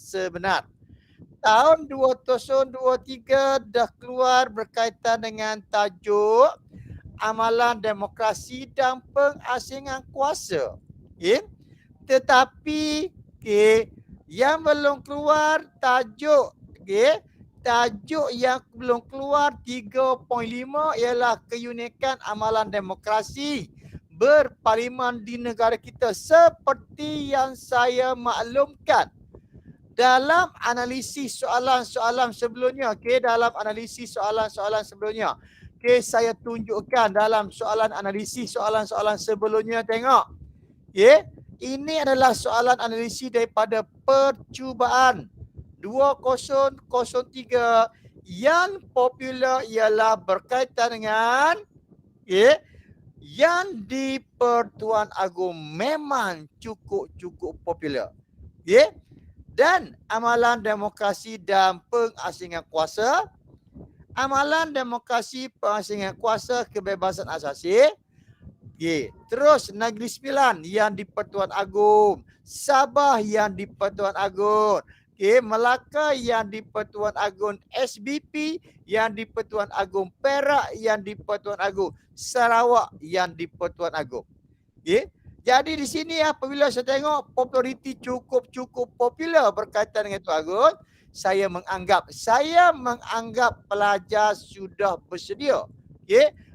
sebenar. Tahun 2023 dah keluar berkaitan dengan tajuk amalan demokrasi dan pengasingan kuasa. Okay? Tetapi yang belum keluar tajuk, tajuk yang belum keluar 3.5 ialah keunikan amalan demokrasi berparlimen di negara kita seperti yang saya maklumkan dalam analisis soalan-soalan sebelumnya. Dalam analisis soalan-soalan sebelumnya. Saya tunjukkan dalam analisis soalan-soalan sebelumnya, tengok. Ini adalah soalan analisis daripada percubaan 2003 yang popular ialah berkaitan dengan yang di Pertuan Agong memang cukup popular. Dan amalan demokrasi dan pengasingan kuasa, amalan demokrasi pengasingan kuasa kebebasan asasi. Terus Negeri Sembilan yang di Pertuan Agong, Sabah yang di Pertuan Agong, Melaka yang di Pertuan Agong, SBP yang di Pertuan Agong, Perak yang di Pertuan Agong, Sarawak yang di Pertuan Agong. Jadi di sini apabila saya tengok populariti cukup popular berkaitan dengan Pertuan Agong, saya menganggap pelajar sudah bersedia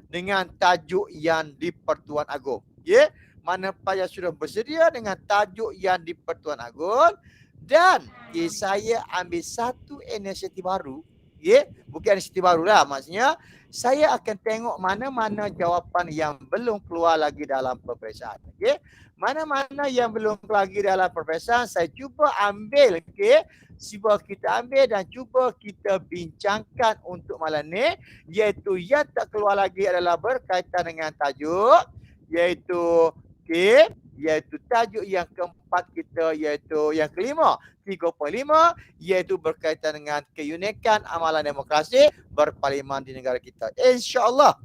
dengan tajuk yang di Pertuan Agong. Mana pelajar sudah bersedia dengan tajuk yang di Pertuan Agong, dan saya ambil satu inisiatif baru. Bukan inisiatif baru lah, maksudnya saya akan tengok mana-mana jawapan yang belum keluar lagi dalam peperiksaan. Mana-mana yang belum lagi dalam peperiksaan, saya cuba ambil. Cuba kita ambil dan cuba kita bincangkan untuk malam ni, iaitu yang tak keluar lagi adalah berkaitan dengan tajuk, iaitu iaitu tajuk yang keempat kita, iaitu yang kelima 3.5, iaitu berkaitan dengan keunikan amalan demokrasi berparlimen di negara kita. InsyaAllah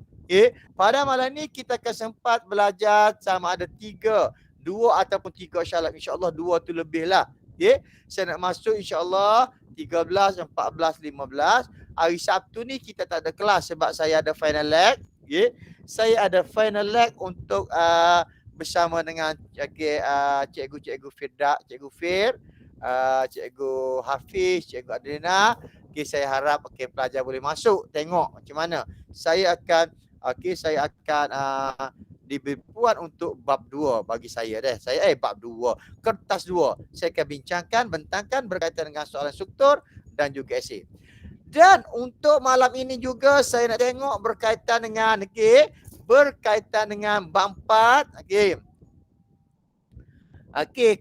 pada malam ni kita akan sempat belajar sama ada 2 ataupun 3 insyaAllah. InsyaAllah 2 tu lebih lah. Saya nak masuk insyaAllah 13, 14, 15. Hari Sabtu ni kita tak ada kelas sebab saya ada final leg. Saya ada final leg untuk bersama dengan cikgu Firda, cikgu Fir, cikgu Hafiz, cikgu Adrina. Saya harap pelajar boleh masuk tengok macam mana. Saya akan diberi puan untuk bab 2 bagi saya deh. Bab 2, kertas 2. Saya akan bincangkan, bentangkan berkaitan dengan soalan struktur dan juga esei. Dan untuk malam ini juga saya nak tengok berkaitan dengan bab 4.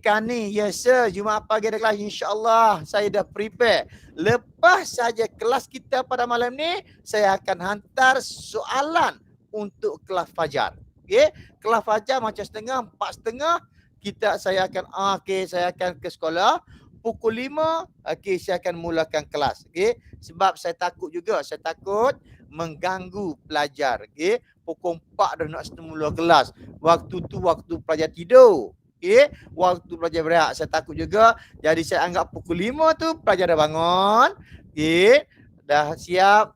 Kan ni, yes sir, Jumaat pagi ada kelas, insyaAllah saya dah prepare. Lepas saja kelas kita pada malam ni, saya akan hantar soalan untuk kelas fajar. Kelas fajar macam 4:30 saya akan ke sekolah. Pukul 5 saya akan mulakan kelas. Sebab saya takut mengganggu pelajar. Pukul 4 dah nak mula kelas. Waktu tu waktu pelajar tidur. Waktu pelajar berehat, saya takut juga. Jadi saya anggap pukul 5 tu pelajar dah bangun. Dah siap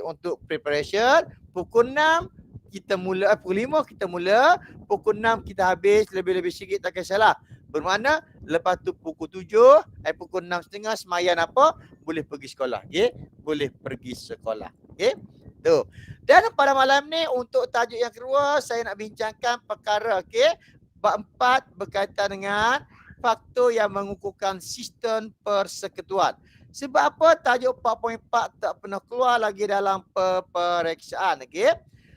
untuk preparation. Pukul 6 kita mula, pukul 5 kita mula, pukul 6 kita habis, lebih-lebih sikit tak kisahlah. Bermakna lepas tu pukul 7, pukul 6:30 semayan apa? Boleh pergi sekolah. Boleh pergi sekolah. Tu. Dan pada malam ni untuk tajuk yang kedua, saya nak bincangkan perkara bab 4 berkaitan dengan faktor yang mengukuhkan sistem persekutuan. Sebab apa tajuk 4.4 tak pernah keluar lagi dalam peperiksaan.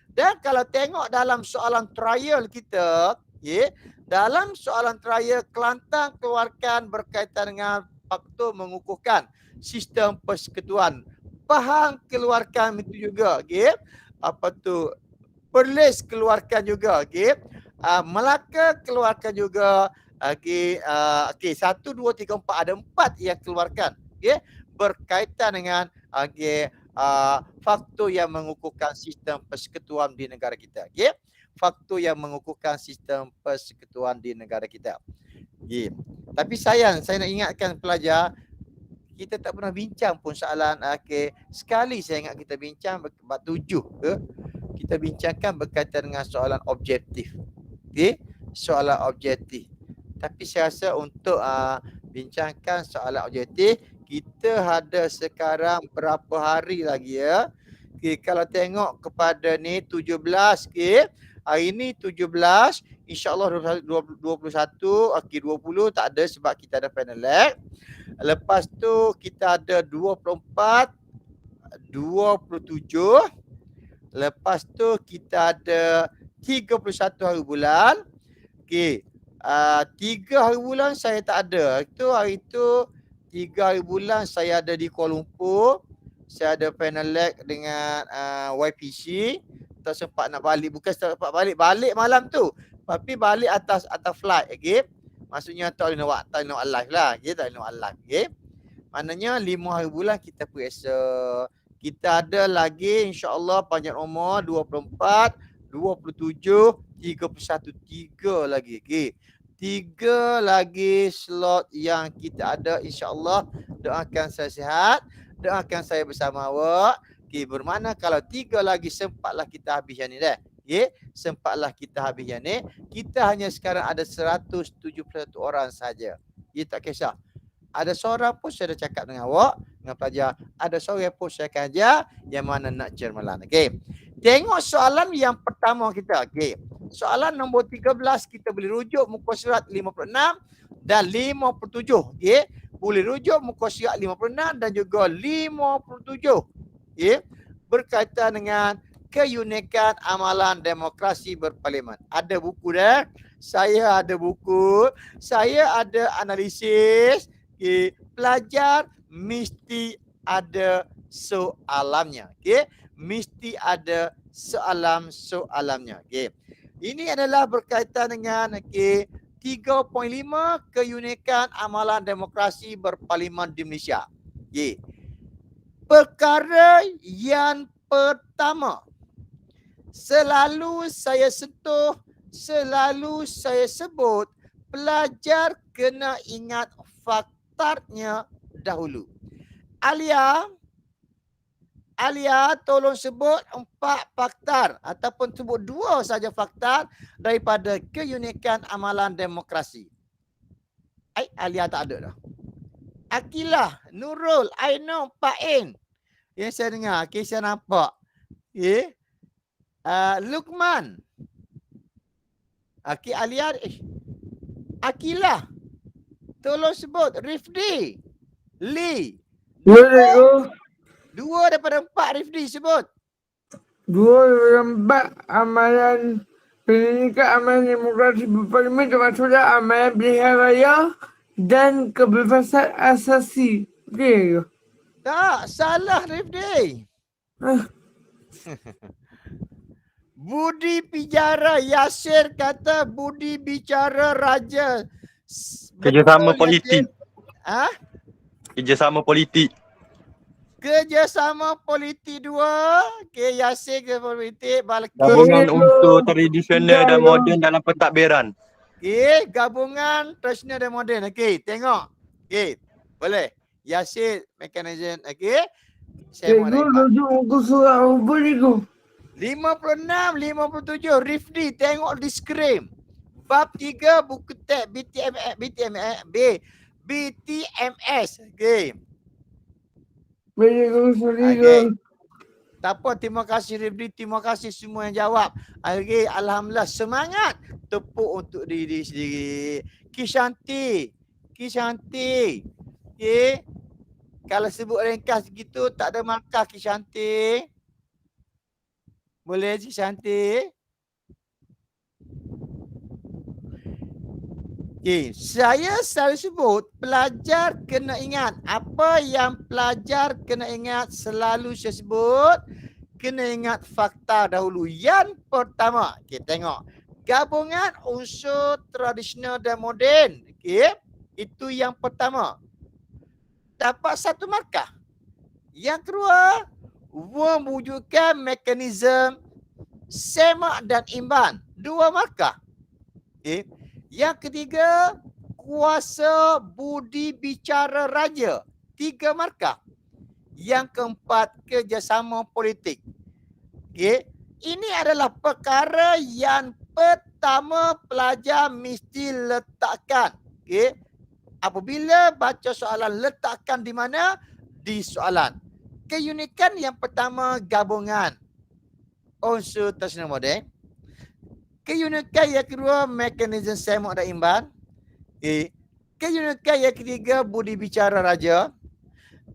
Dan kalau tengok dalam soalan trial kita, dalam soalan trial Kelantan keluarkan berkaitan dengan faktor mengukuhkan sistem persekutuan. Pahang keluarkan itu juga. Perlis keluarkan juga. Melaka keluarkan juga. 1, 2, 3, 4. Ada 4 yang keluarkan. Berkaitan dengan faktor yang mengukuhkan sistem persekutuan di negara kita. Faktor yang mengukuhkan sistem persekutuan di negara kita. Tapi sayang, saya nak ingatkan pelajar, kita tak pernah bincang pun soalan okey. Sekali saya ingat kita bincang bab 7 ke. Kita bincangkan berkaitan dengan soalan objektif. Okey, soalan objektif. Tapi saya rasa untuk bincangkan soalan objektif, kita ada sekarang berapa hari lagi ya. Okey, kalau tengok kepada ni 17, okey. Hari ni 17, insya-Allah 21, okey 20 tak ada sebab kita ada final lab. Lepas tu kita ada 24, 27. Lepas tu kita ada 31 hari bulan. Okey. 3 hari bulan saya tak ada. Itu hari tu 3 hari bulan saya ada di Kuala Lumpur. Saya ada final lab dengan YPC. Tak sempat nak balik. Bukan sempat balik. Balik malam tu. Tapi balik atas flight. Okey. Maksudnya tak boleh nak live lah. Okay? Tak boleh nak live. Okay? Maknanya 5 hari bulan kita periksa. Kita ada lagi insya-Allah panjang umur 24, 27, 31. 3 lagi. Okay? 3 lagi slot yang kita ada insya-Allah. Doakan saya sihat. Doakan saya bersama awak. Okay, bermakna kalau 3 lagi sempatlah kita habis yang ni dah. Okay? Sempatlah kita habis yang ni. Kita hanya sekarang ada 171 orang saja. Ya, tak kisah. Ada seorang pun saya dah cakap dengan awak, dengan pelajar. Ada seorang pun saya akan ajar yang mana nak cermelan. Okay. Tengok soalan yang pertama kita. Okay. Soalan nombor 13 kita boleh rujuk muka surat 56 dan 57. Okay. Boleh rujuk muka surat 56 dan juga 57. Okay. Berkaitan dengan keunikan amalan demokrasi berparlimen. Ada buku dah. Saya ada buku. Saya ada analisis. Okay. Pelajar mesti ada soalannya. Okay. Mesti ada soalannya. Okay. Ini adalah berkaitan dengan okay, 3.5 keunikan amalan demokrasi berparlimen di Malaysia. Okay. Perkara yang pertama, selalu saya sentuh, selalu saya sebut, pelajar kena ingat faktornya dahulu. Alia tolong sebut 4 faktor ataupun sebut 2 saja faktor daripada keunikan amalan demokrasi. Alia tak ada dah. Akilah, Nurul, Ainul, Pak In. Yang saya dengar, okay, saya nampak. Okay. Lukman. Okay, Alia. Akilah. Tolong sebut. Rifdi. Lee. 2 daripada 4 Rifdi sebut. 2 daripada 4 amalan keunikan amalan demokrasi berparlimen termasuklah amalan pilihan raya dan kebebasan asasi. Okay. Tak, salah Rifdi. Budi bicara, Yasir kata budi bicara raja. Kerjasama politik. Kerjasama politik. Kerjasama politik 2. Okay, Yasir ke politik. Gabungan unsur tradisional dan moden dalam pentadbiran. Okay, gabungan tradisional dan moden. Okay, tengok. Okay, boleh. Yasir mekanisme. Okay. Saya mau nak rujuk muka surat apa ni tu? 56, 57. Rifdi, tengok di skrin. Bab 3 buku teks BTMS. Okay. Okay. Tak apa, terima kasih Rifdi, terima kasih semua yang jawab. Okay, alhamdulillah, semangat. Tepuk untuk diri sendiri. Kishanti. Okay. Kalau sebut ringkas gitu tak ada markah Kishanti. Boleh Kishanti? Okay. Saya selalu sebut pelajar kena ingat. Apa yang pelajar kena ingat selalu saya sebut. Kena ingat fakta dahulu. Yang pertama, okay, tengok. Gabungan unsur tradisional dan moden. Okay. Itu yang pertama. Dapat 1 markah. Yang kedua, mewujudkan mekanisme semak dan imban. 2 markah. Okay. Yang ketiga, kuasa budi bicara raja. 3 markah. Yang keempat, kerjasama politik. Okey, ini adalah perkara yang pertama pelajar mesti letakkan. Okey, apabila baca soalan, letakkan di mana? Di soalan. Keunikan yang pertama, gabungan unsur tersenar moden. Keunikan yang kedua, mekanisme semok dan imban. Okay. Keunikan yang ketiga, budi bicara raja.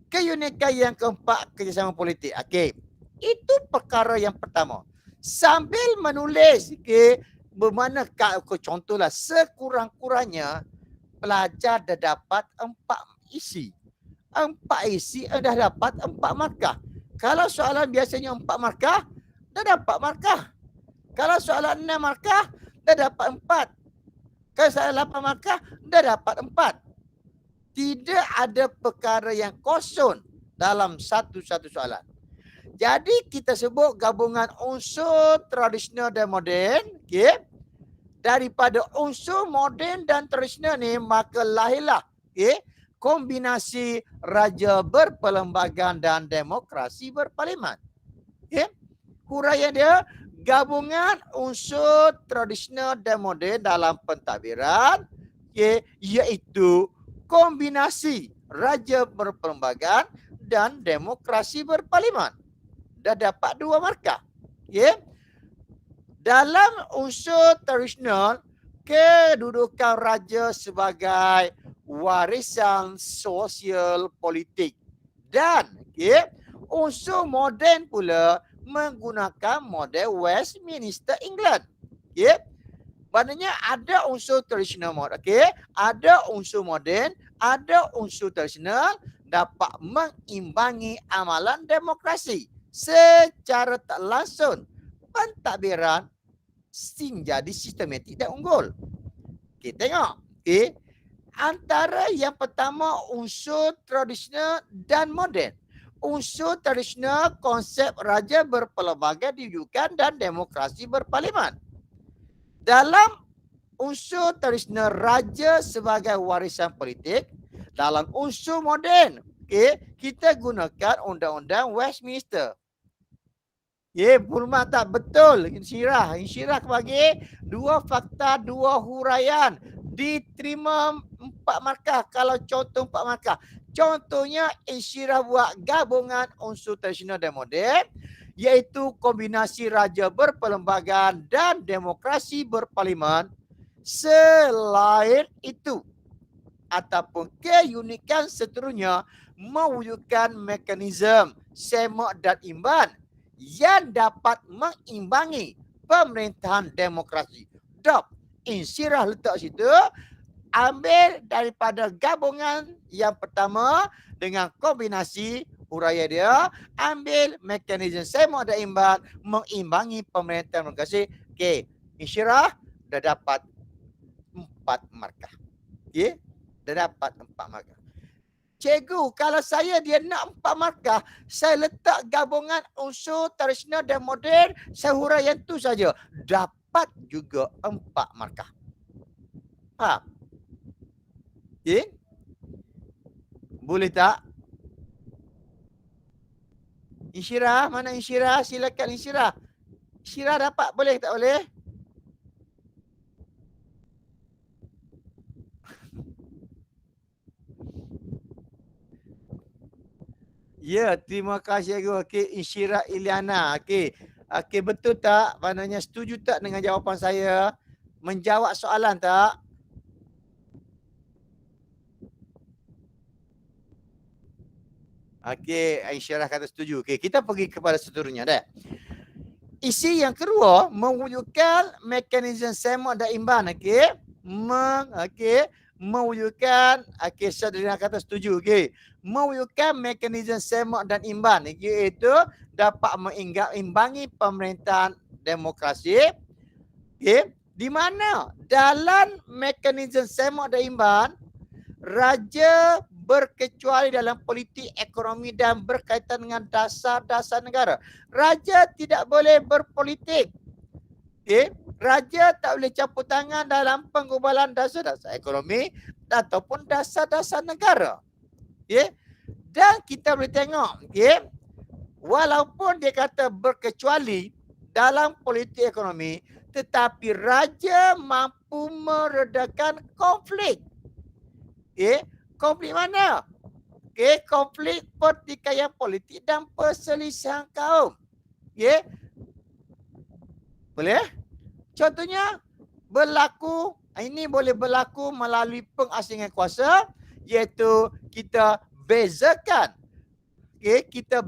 Keunikan yang keempat, kerjasama politik. Okey, itu perkara yang pertama. Sambil menulis, okay, bermakna contohlah sekurang-kurangnya pelajar dah dapat 4 isi. 4 isi dah dapat 4 markah. Kalau soalan biasanya 4 markah, dah dapat markah. Kalau soalan 6 markah, dah dapat 4. Kalau soalan 8 markah, dah dapat 4. Tidak ada perkara yang kosong dalam satu-satu soalan. Jadi kita sebut gabungan unsur tradisional dan moden. Okay. Daripada unsur moden dan tradisional ni, maka lahirlah, okay, kombinasi raja berperlembagaan dan demokrasi berparlimen. Okay. Huraian dia, gabungan unsur tradisional dan moden dalam pentadbiran, okay, iaitu kombinasi raja berperlembagaan dan demokrasi berparlimen. Dah dapat 2 markah. Okay. Dalam unsur tradisional, kedudukan raja sebagai warisan sosial politik. Dan okay, unsur moden pula menggunakan model Westminster England. Okay. Maknanya ada unsur tradisional moden, okay, ada unsur moden, ada unsur tradisional dapat mengimbangi amalan demokrasi. Secara tak langsung, pentadbiran jadi sistematik dan unggul. Kita tengok. Okay. Antara yang pertama, unsur tradisional dan moden. Unsur tradisional, konsep raja berperlembagaan diwujudkan dan demokrasi berparlimen. Dalam unsur tradisional, raja sebagai warisan politik. Dalam unsur moden, okay, kita gunakan undang-undang Westminster. Ya, Purma tak betul. Insyirah bagi 2 fakta, 2 huraian. Diterima 4 markah. Kalau contoh 4 markah. Contohnya, insyirah buat gabungan unsur tradisional dan moden, iaitu kombinasi raja berperlembagaan dan demokrasi berparlimen. Selain itu, ataupun keunikan seterusnya, mewujudkan mekanisme semak dan imban yang dapat mengimbangi pemerintahan demokrasi. Dok, insyirah letak situ, ambil daripada gabungan yang pertama dengan kombinasi huraian dia, ambil mekanisme semak dan imban mengimbangi pemerintahan demokrasi. Okey, insyirah dah dapat 4 markah. Okey, dah dapat 4 markah. Cikgu, kalau saya dia nak 4 markah, saya letak gabungan unsur tradisional dan moden, saya huraian tu saja. Dapat juga 4 markah. Faham? Okay? Boleh tak? Insyirah, mana insyirah? Silakan insyirah. Insyirah dapat, boleh tak boleh? Ya, terima kasih cikgu. Okey, Insyirah Iliana. Okey. Okey, betul tak? Maknanya setuju tak dengan jawapan saya? Menjawab soalan tak? Okey, Insyirah kata setuju. Okey, kita pergi kepada seterusnya dah. Isi yang kedua, mewujudkan mekanisme semak dan imban. Okey. Mewujudkan, okey, Syedina kata setuju. Okey. Mewujudkan mekanisme semak dan imban, iaitu dapat mengimbangi pemerintahan demokrasi. Okay. Di mana dalam mekanisme semak dan imban, raja berkecuali dalam politik, ekonomi dan berkaitan dengan dasar-dasar negara. Raja tidak boleh berpolitik. Okay. Raja tak boleh campur tangan dalam penggubalan dasar-dasar ekonomi ataupun dasar-dasar negara. Okay. Dan kita boleh tengok, okey, walaupun dia kata berkecuali dalam politik ekonomi, tetapi raja mampu meredakan konflik. Okey, konflik mana? Okey, konflik pertikaian politik dan perselisihan kaum. Okey. Boleh? Contohnya ini boleh berlaku melalui pengasingan kuasa, iaitu kita bezakan. Okey, kita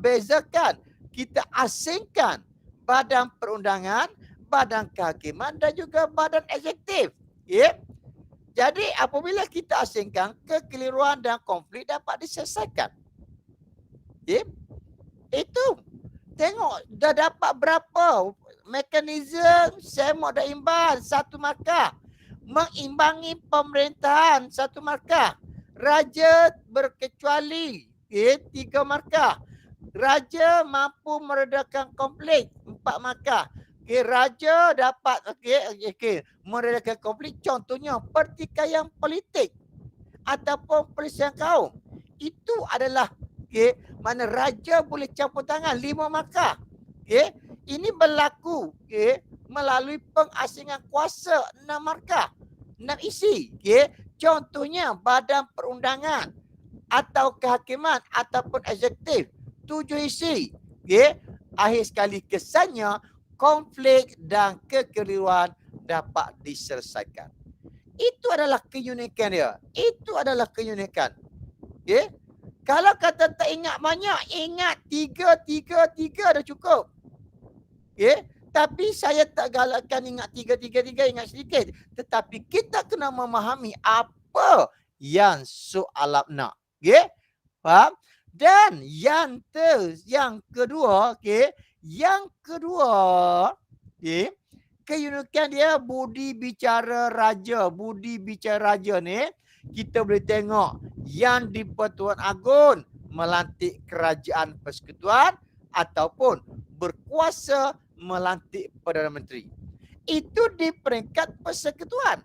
asingkan badan perundangan, badan kehakiman dan juga badan eksekutif. Okey. Jadi apabila kita asingkan, kekeliruan dan konflik dapat diselesaikan. Okey. Itu. Tengok dah dapat berapa mekanisme semok dan imbang satu markah. Mengimbangi pemerintahan satu markah. Raja berkecuali 3 markah. Raja mampu meredakan konflik 4 markah. Raja dapat meredakan konflik, contohnya pertikaian politik ataupun perselisihan kaum. Itu adalah mana raja boleh campur tangan 5 markah. Ini berlaku melalui pengasingan kuasa 6 markah, 6 isi. Contohnya badan perundangan atau kehakiman ataupun eksekutif 7 isi. Akhir sekali kesannya konflik dan kekeliruan dapat diselesaikan. Itu adalah keunikan dia. Itu adalah keunikan. Kalau kata tak ingat banyak, ingat 3 dah cukup. Tapi saya tak galakkan ingat 3, ingat sedikit. Tetapi kita kena memahami apa yang soalan nak. Faham? Dan yang kedua, keunikan dia budi bicara raja. Budi bicara raja ni kita boleh tengok yang di Pertuan Agong melantik kerajaan persekutuan ataupun berkuasa melantik Perdana Menteri. Itu di peringkat persekutuan.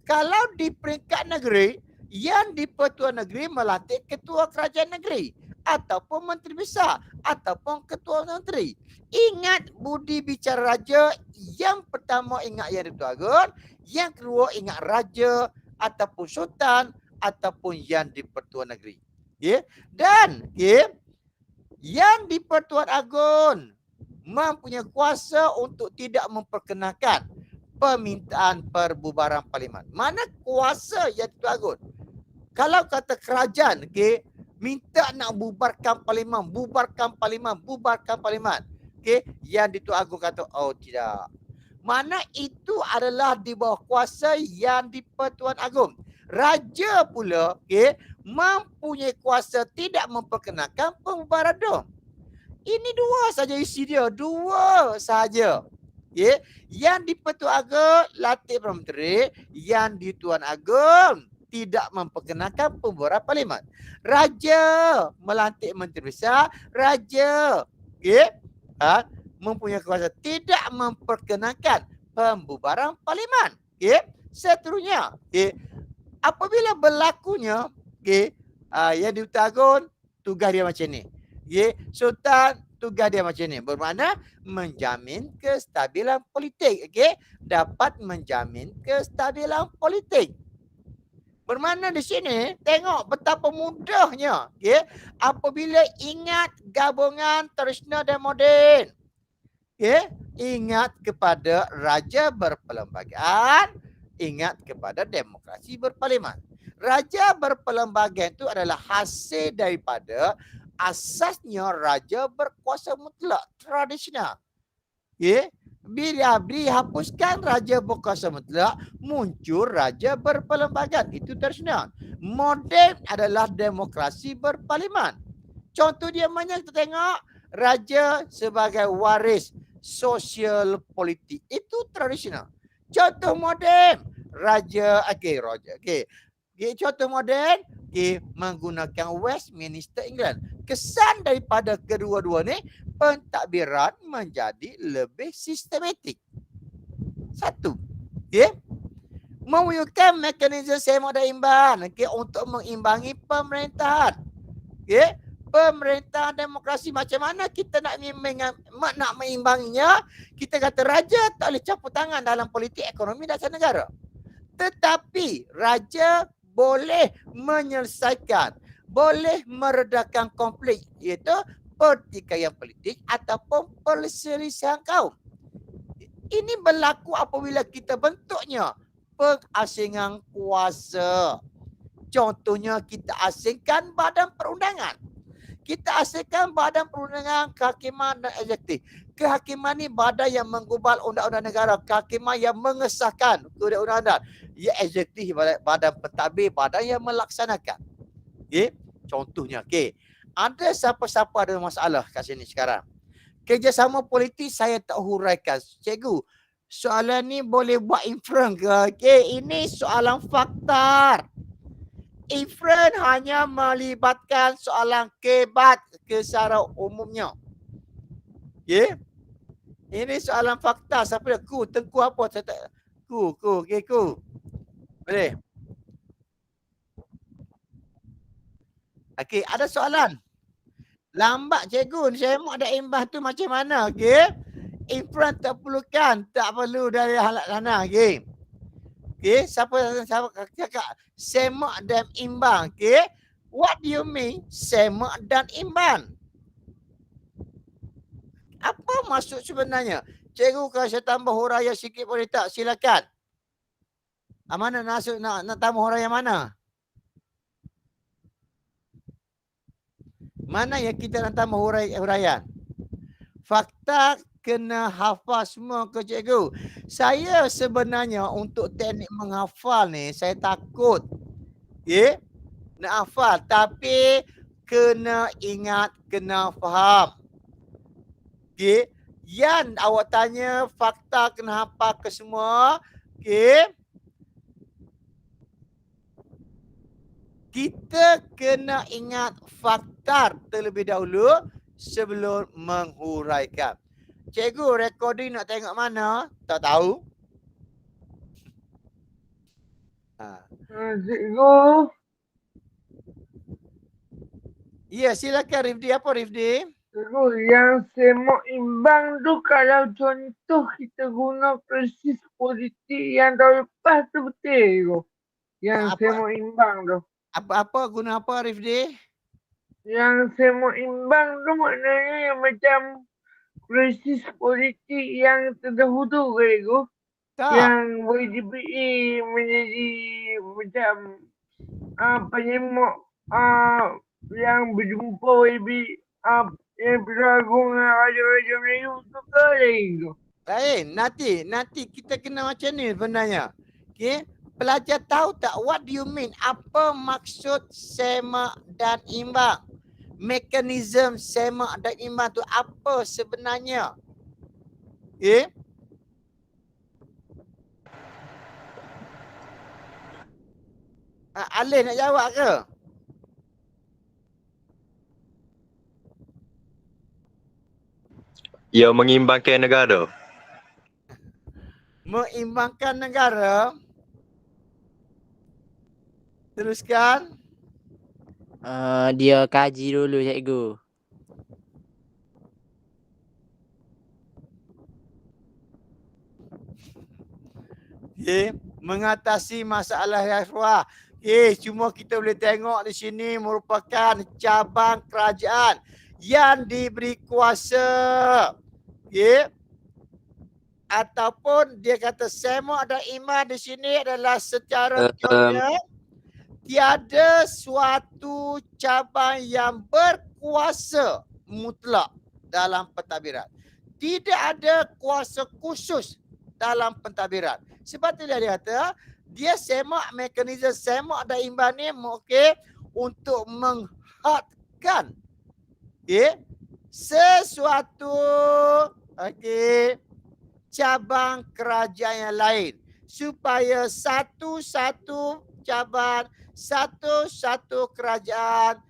Kalau di peringkat negeri, yang di Pertuan Negeri melantik ketua kerajaan negeri ataupun menteri besar ataupun ketua menteri. Ingat budi bicara raja, yang pertama ingat yang di Pertuan Agong, yang kedua ingat raja ataupun sultan ataupun yang di Pertuan Negeri. Dan yang di Pertuan Agong mempunyai kuasa untuk tidak memperkenalkan permintaan perbubaran parlimen. Mana kuasa yang di Pertuan Agong? Kalau kata kerajaan minta nak bubarkan parlimen, yang di Pertuan Agong kata oh tidak. Mana itu adalah di bawah kuasa yang di Pertuan Agong. Raja pula mempunyai kuasa tidak memperkenalkan pembubaran dom. Ini 2 saja isi dia, 2 saja. Yang di Pertuan Agong latih Perdana Menteri, yang di Tuan Agong tidak memperkenalkan pembubaran parlimen. Raja melantik menteri besar, raja mempunyai kuasa tidak memperkenalkan pembubaran parlimen. Seterusnya, apabila berlakunya yang di Pertuan Agong, tugas dia macam ni. Sultan tugas dia macam ni, bermakna menjamin kestabilan politik. Dapat menjamin kestabilan politik. Bermakna di sini tengok betapa mudahnya apabila ingat gabungan tradisional dan moden. Ingat kepada raja berperlembagaan, ingat kepada demokrasi berparlimen. Raja berperlembagaan itu adalah hasil daripada asasnya raja berkuasa mutlak tradisional. Bila dihapuskan raja berkuasa mutlak, muncul raja berperlembagaan. Itu tradisional. Moden adalah demokrasi berparlimen. Contoh dia mana kita tengok, raja sebagai waris sosial politik. Itu tradisional. Contoh moden, raja contoh moden menggunakan Westminster England. Kesan daripada kedua-dua ni, pentadbiran menjadi lebih sistematik. 1. Mewujudkan mekanisme semok dan imbang untuk mengimbangi pemerintahan. Okey, pemerintahan demokrasi macam mana kita nak mengimbanginya? Kita kata raja tak boleh campur tangan dalam politik ekonomi dasar negara. Tetapi raja boleh menyelesaikan, boleh meredakan konflik, iaitu pertikaian politik ataupun perselisihan kaum. Ini berlaku apabila kita bentuknya pengasingan kuasa. Contohnya kita asingkan badan perundangan. Kita asingkan badan perundangan, kehakiman dan eksekutif. Kehakiman ni badan yang menggubal undang-undang negara. Kehakiman yang mengesahkan undang-undang. Ya, eksekutif badan pentadbir, badan yang melaksanakan. Okay? Contohnya, okay. Ada siapa-siapa ada masalah kat sini sekarang. Kerjasama politik saya tak huraikan. Cikgu, soalan ni boleh buat inference ke? Okay, ini soalan fakta. Inference hanya melibatkan soalan kebat secara umumnya. Okay? Ini soalan fakta. Siapa dia? Tengku apa? Saya tak... Okay, boleh? Okay, ada soalan? Lambat cikgu, saya mau ada imbas tu macam mana, okey? Inference tak perlukan, tak perlu dari halat sana, okey? Okey, siapa cakap semak dan imbang, okey? What do you mean semak dan imbang? Apa maksud sebenarnya? Cikgu, kalau saya tambah huraian sikit boleh tak? Silakan. Mana nak tambah huraian mana? Mana yang kita nak tambah huraian? Fakta kena hafal semua ke cikgu. Saya sebenarnya untuk teknik menghafal ni, saya takut. Okay? Nak hafal. Tapi kena ingat, kena faham. Okay? Yang awak tanya fakta kena hafal ke semua. Okay? Kita kena ingat fakta terlebih dahulu sebelum menghuraikan. Cikgu, recording nak tengok mana? Tak tahu. Cikgu. Ya, silakan Rifdi. Apa Rifdi? Cikgu, yang semak imbang tu kalau contoh kita guna krisis politik yang tahun lepas tu betul cikgu. Yang semak imbang tu. Apa guna apa Rifdi? Yang semak imbang tu maknanya yang macam krisis politik yang terdahulu cikgu. Tak. Yang YGPE menjadi macam penyemak yang berjumpa yang bergabung dengan Raja-Raja Melayu tu ke cikgu? Lain. Nanti kita kena macam ni sebenarnya. Okay? Pelajar tahu tak what do you mean? Apa maksud semak dan imbang? Mekanisme semak dan imbang tu apa sebenarnya? Okay? Alif nak jawab ke? Ia mengimbangkan negara. Mengimbangkan negara. Teruskan. Dia kaji dulu cikgu. Okay. Mengatasi masalah rasuah. Okay. Cuma kita boleh tengok di sini merupakan cabang kerajaan yang diberi kuasa. Okay. Ataupun dia kata semak dan imbang di sini adalah secara teorinya tiada suatu cabang yang berkuasa mutlak dalam pentadbiran. Tidak ada kuasa khusus dalam pentadbiran. Sebab tu dia kata, dia semak, mekanisme semak dan imbang ni okey untuk menghadkan sesuatu cabang kerajaan yang lain supaya satu-satu cabang, satu-satu kerajaan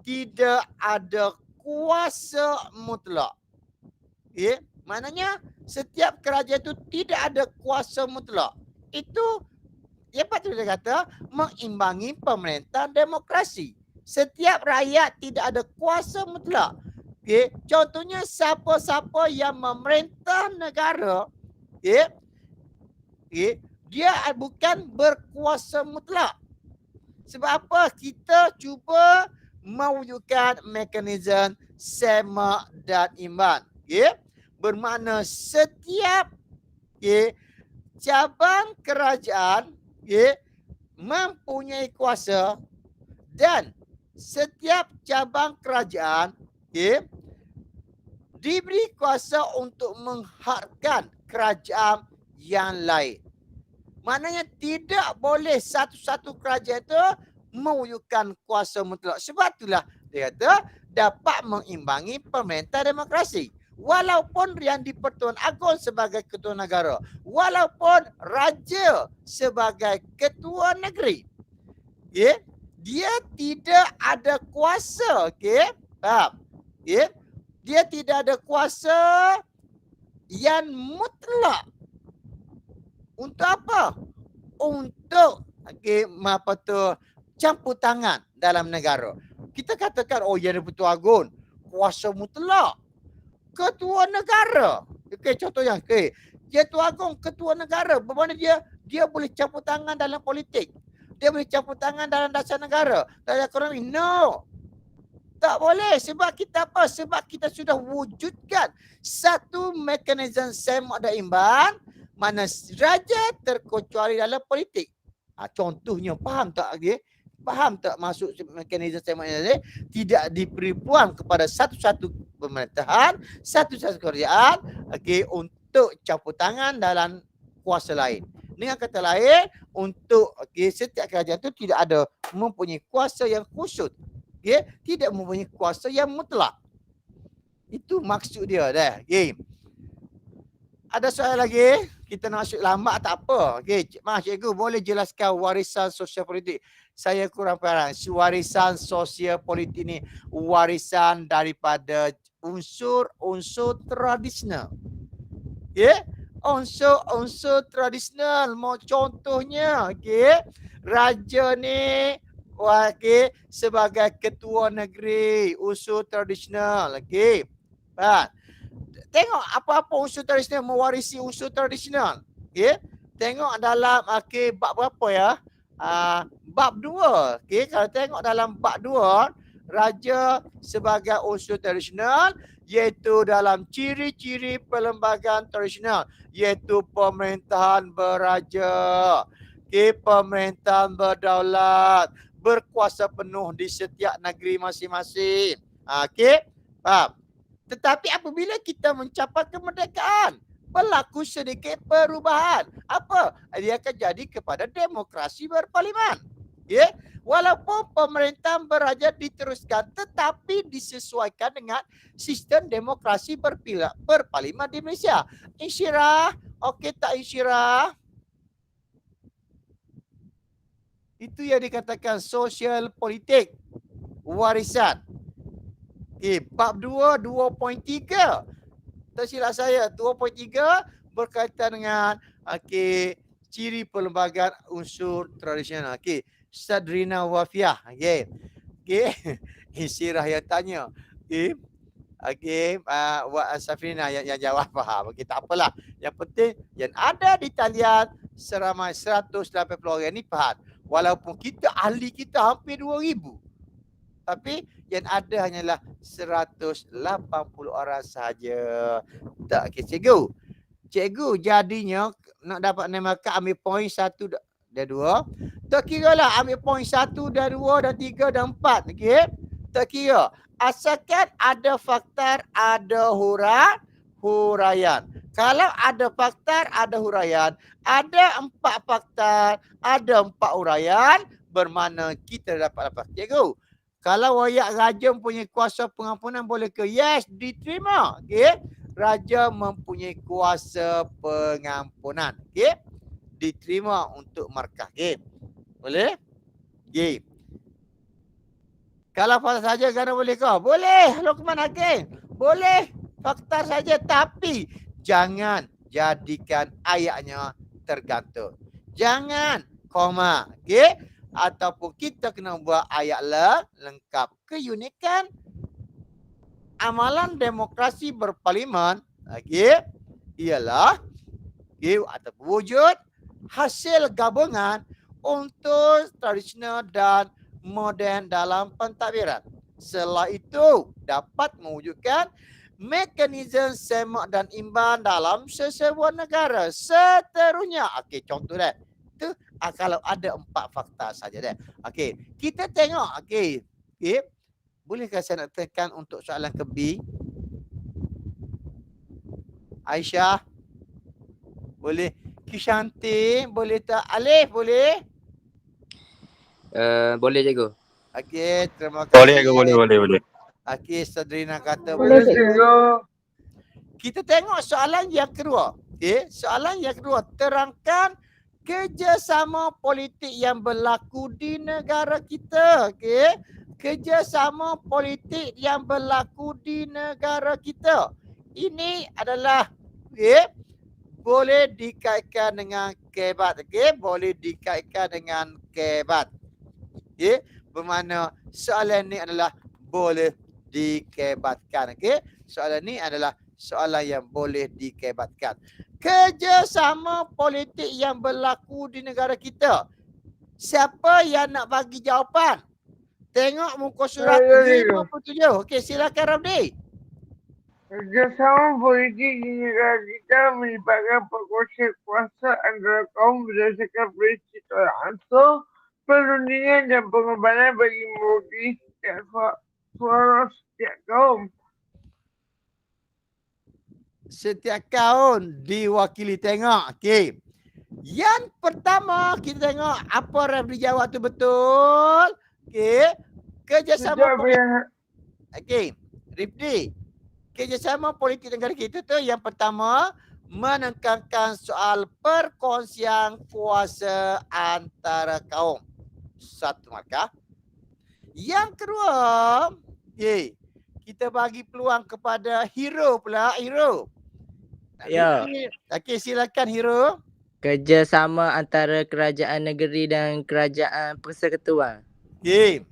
tidak ada kuasa mutlak. Maknanya setiap kerajaan itu tidak ada kuasa mutlak. Itu yang patut dia kata mengimbangi pemerintahan demokrasi. Setiap rakyat tidak ada kuasa mutlak. Okey, contohnya siapa-siapa yang memerintah negara, okey, okey, dia bukan berkuasa mutlak. Sebab apa? Kita cuba mewujudkan mekanisme semak dan imbang. Okay? Bermakna setiap cabang kerajaan mempunyai kuasa dan setiap cabang kerajaan diberi kuasa untuk menghadkan kerajaan yang lain. Maknanya tidak boleh satu-satu kerajaan itu mewujudkan kuasa mutlak. Sebab itulah dia kata dapat mengimbangi pemerintah demokrasi. Walaupun yang di-Pertuan Agong sebagai ketua negara. Walaupun raja sebagai ketua negeri. Okay? Dia tidak ada kuasa. Okay? Faham? Okay? Dia tidak ada kuasa yang mutlak. Untuk apa? Untuk apa tu, campur tangan dalam negara. Kita katakan, oh yang Pertuan Agong kuasa mutlak. Ketua negara. Okey, contohnya, Ketua Agong ketua negara. Bermakna dia boleh campur tangan dalam politik. Dia boleh campur tangan dalam dasar negara, dalam ekonomi. No. Tak boleh. Sebab kita apa? Sebab kita sudah wujudkan satu mekanisme semak dan imbang mana raja terkecuali dalam politik. Contohnya, faham tak? Faham tak masuk mekanisme semak ini? Tidak diberi peluang kepada satu-satu pemerintahan, satu-satu kerajaan untuk campur tangan dalam kuasa lain. Dengan kata lain, untuk setiap kerajaan itu tidak ada mempunyai kuasa yang khusus. Tidak mempunyai kuasa yang mutlak. Itu maksud dia dah. Ada soalan lagi? Kita nak masuk lambat tak apa. Cikgu boleh jelaskan warisan sosial politik? Saya kurang faham. Warisan sosial politik ni warisan daripada unsur-unsur tradisional. Unsur-unsur tradisional. Mau contohnya, raja ni sebagai ketua negeri, unsur tradisional. Tengok apa-apa unsur tradisional mewarisi unsur tradisional. Tengok dalam bab berapa ya? Bab 2. Kalau tengok dalam bab 2, raja sebagai unsur tradisional iaitu dalam ciri-ciri perlembagaan tradisional iaitu pemerintahan beraja, pemerintahan berdaulat, berkuasa penuh di setiap negeri masing-masing. Faham? Tetapi apabila kita mencapai kemerdekaan, berlaku sedikit perubahan. Apa? Dia akan jadi kepada demokrasi berparlimen. Walaupun pemerintahan beraja diteruskan tetapi disesuaikan dengan sistem demokrasi berparlimen di Malaysia. Insyirah, okey tak insyirah? Itu yang dikatakan sosial politik warisan. Bab 2, 2.3. Tak silap saya, 2.3 berkaitan dengan ciri perlembagaan unsur tradisional. Sadrina Wafiah. Insyirah yang tanya. Safrina yang jawab faham. Tak apalah. Yang penting yang ada di talian seramai 180 orang ni faham. Walaupun ahli kita hampir 2,000. Tapi yang ada hanyalah 180 orang sahaja. Tak, cikgu. Cikgu jadinya nak dapat namakan ambil poin 1 dan 2. Tak kira lah ambil poin 1 dan 2 dan 3 dan 4. Tak kira. Asalkan ada faktor, ada huraian. Kalau ada faktor, ada huraian. Ada 4 faktor, ada 4 huraian. Bermakna kita dapat apa? Cikgu. Kalau rakyat raja mempunyai kuasa pengampunan boleh ke? Yes, diterima. Raja mempunyai kuasa pengampunan. Diterima untuk markah. Boleh? Kalau fakta saja kerana boleh ke? Boleh. Luqman Hakim. Boleh. Fakta saja tapi jangan jadikan ayatnya tergantung. Jangan koma. ataupun kita kena buat ayat lengkap. Keunikan amalan demokrasi berparlimen, okey, ialah atau wujud hasil gabungan unsur tradisional dan moden dalam pentadbiran. Selain itu, dapat mewujudkan mekanisme semak dan imbang dalam sesebuah negara. Seterusnya, okey, contoh dah. Itu kalau ada 4 fakta saja dah. Okey, kita tengok, okey. Bolehkah saya nak tekan untuk soalan ke B? Aisyah? Boleh. Kishanti, boleh tak? Alif, boleh? Boleh cikgu. Okey, terima kasih. Boleh. Okey, Sadrina kata Boleh boleh. cikgu. Kita tengok soalan yang kedua. Okey, soalan yang kedua. Terangkan kerjasama politik yang berlaku di negara kita. Okey, kerjasama politik yang berlaku di negara kita. Ini adalah boleh dikaitkan dengan kebat. Okey, boleh dikaitkan dengan kebat. Okey, bermakna soalan ni adalah boleh dikebatkan. Okey, soalan ni adalah soalan yang boleh dikebatkan. Kerjasama politik yang berlaku di negara kita. Siapa yang nak bagi jawapan? Tengok muka surat Saya, 57. Okey, silakan Ramli. kerjasama politik di negara kita melibatkan perkongsian kuasa antara kaum berdasarkan prinsip tolak perundingan dan pengorbanan bagi mewakili setiap suara setiap kaum. Setiap kaum diwakili. Tengok. Okey. Yang pertama kita tengok apa Ramli jawab tu betul. Okey. Kerjasama Sejak pihak okey. Rifdi. Kerjasama politik negara kita tu yang pertama menekankan soal perkongsian kuasa antara kaum. 1 markah. Yang kedua, kita bagi peluang kepada Hero pula. Hero. Ya. Okey, silakan Hero. Kerjasama antara kerajaan negeri dan kerajaan persekutuan. Okey.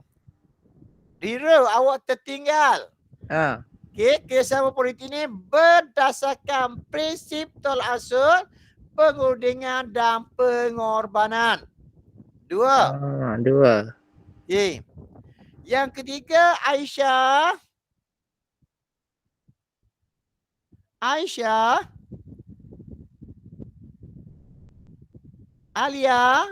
Hero, awak tertinggal. Ha. Okey, kerjasama politik ini berdasarkan prinsip tolak usul, pengundingan dan pengorbanan. 2. 2. Okey. Yang ketiga, Aisyah. Alia.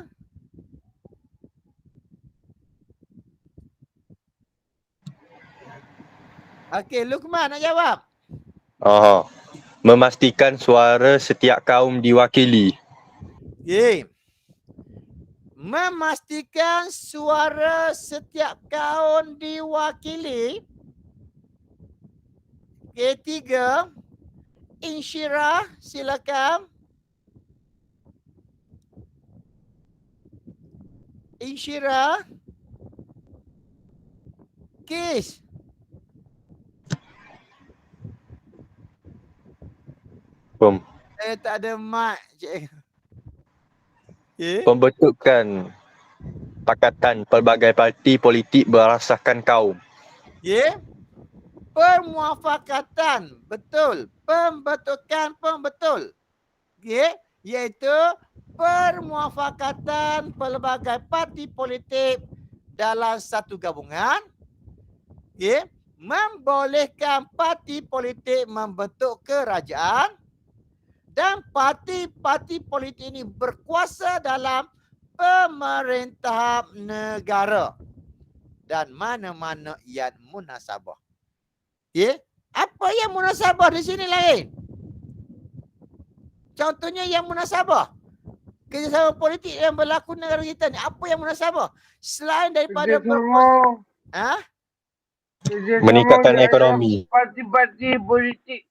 Okey, Lukman nak jawab. Memastikan suara setiap kaum diwakili. Okey. Memastikan suara setiap kaum diwakili. Okey, 3. Insyirah, silakan. Insyirah. Kis. Saya tak ada mic, cik. Okay. Pembentukan pakatan pelbagai parti politik berasaskan kaum. Yeah. Permuafakatan, betul. Pembentukan pembetul. Okay. Iaitu permuafakatan pelbagai parti politik dalam satu gabungan. Okay. Membolehkan parti politik membentuk kerajaan dan parti-parti politik ini berkuasa dalam pemerintahan negara dan mana-mana yang munasabah. Ya, apa yang munasabah di sini lain? Contohnya yang munasabah. Kerjasama politik yang berlaku di negara kita ni, apa yang munasabah? Selain daripada meningkatkan ekonomi. Parti-parti politik.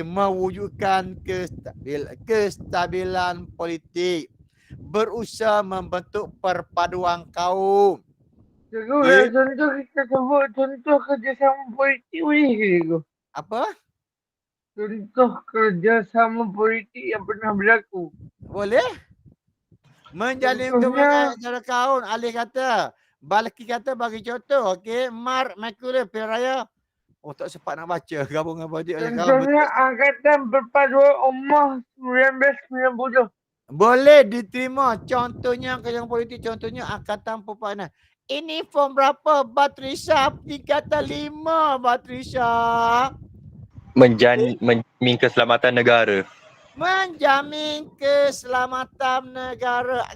Mewujudkan kestabilan politik, berusaha membentuk perpaduan kaum. Cikgu, contoh kita sebut contoh kerjasama politik boleh ke cikgu? Apa? Contoh kerjasama politik yang pernah berlaku. Boleh? Menjalin Contohnya, kebenaran secara kaun. Alih kata. Balki kata bagi contoh. Okey. Mar Makule pilihan raya. Oh tak sempat nak baca. Gabungan body oleh kawan contohnya betul. Angkatan Perpaduan Ummah 1990. Boleh diterima. Contohnya yang politik. Contohnya Angkatan Perpaduan. Ini form berapa? Batrisha. Tingkatan 5. Batrisha. Menjamin keselamatan negara. Menjamin keselamatan negara.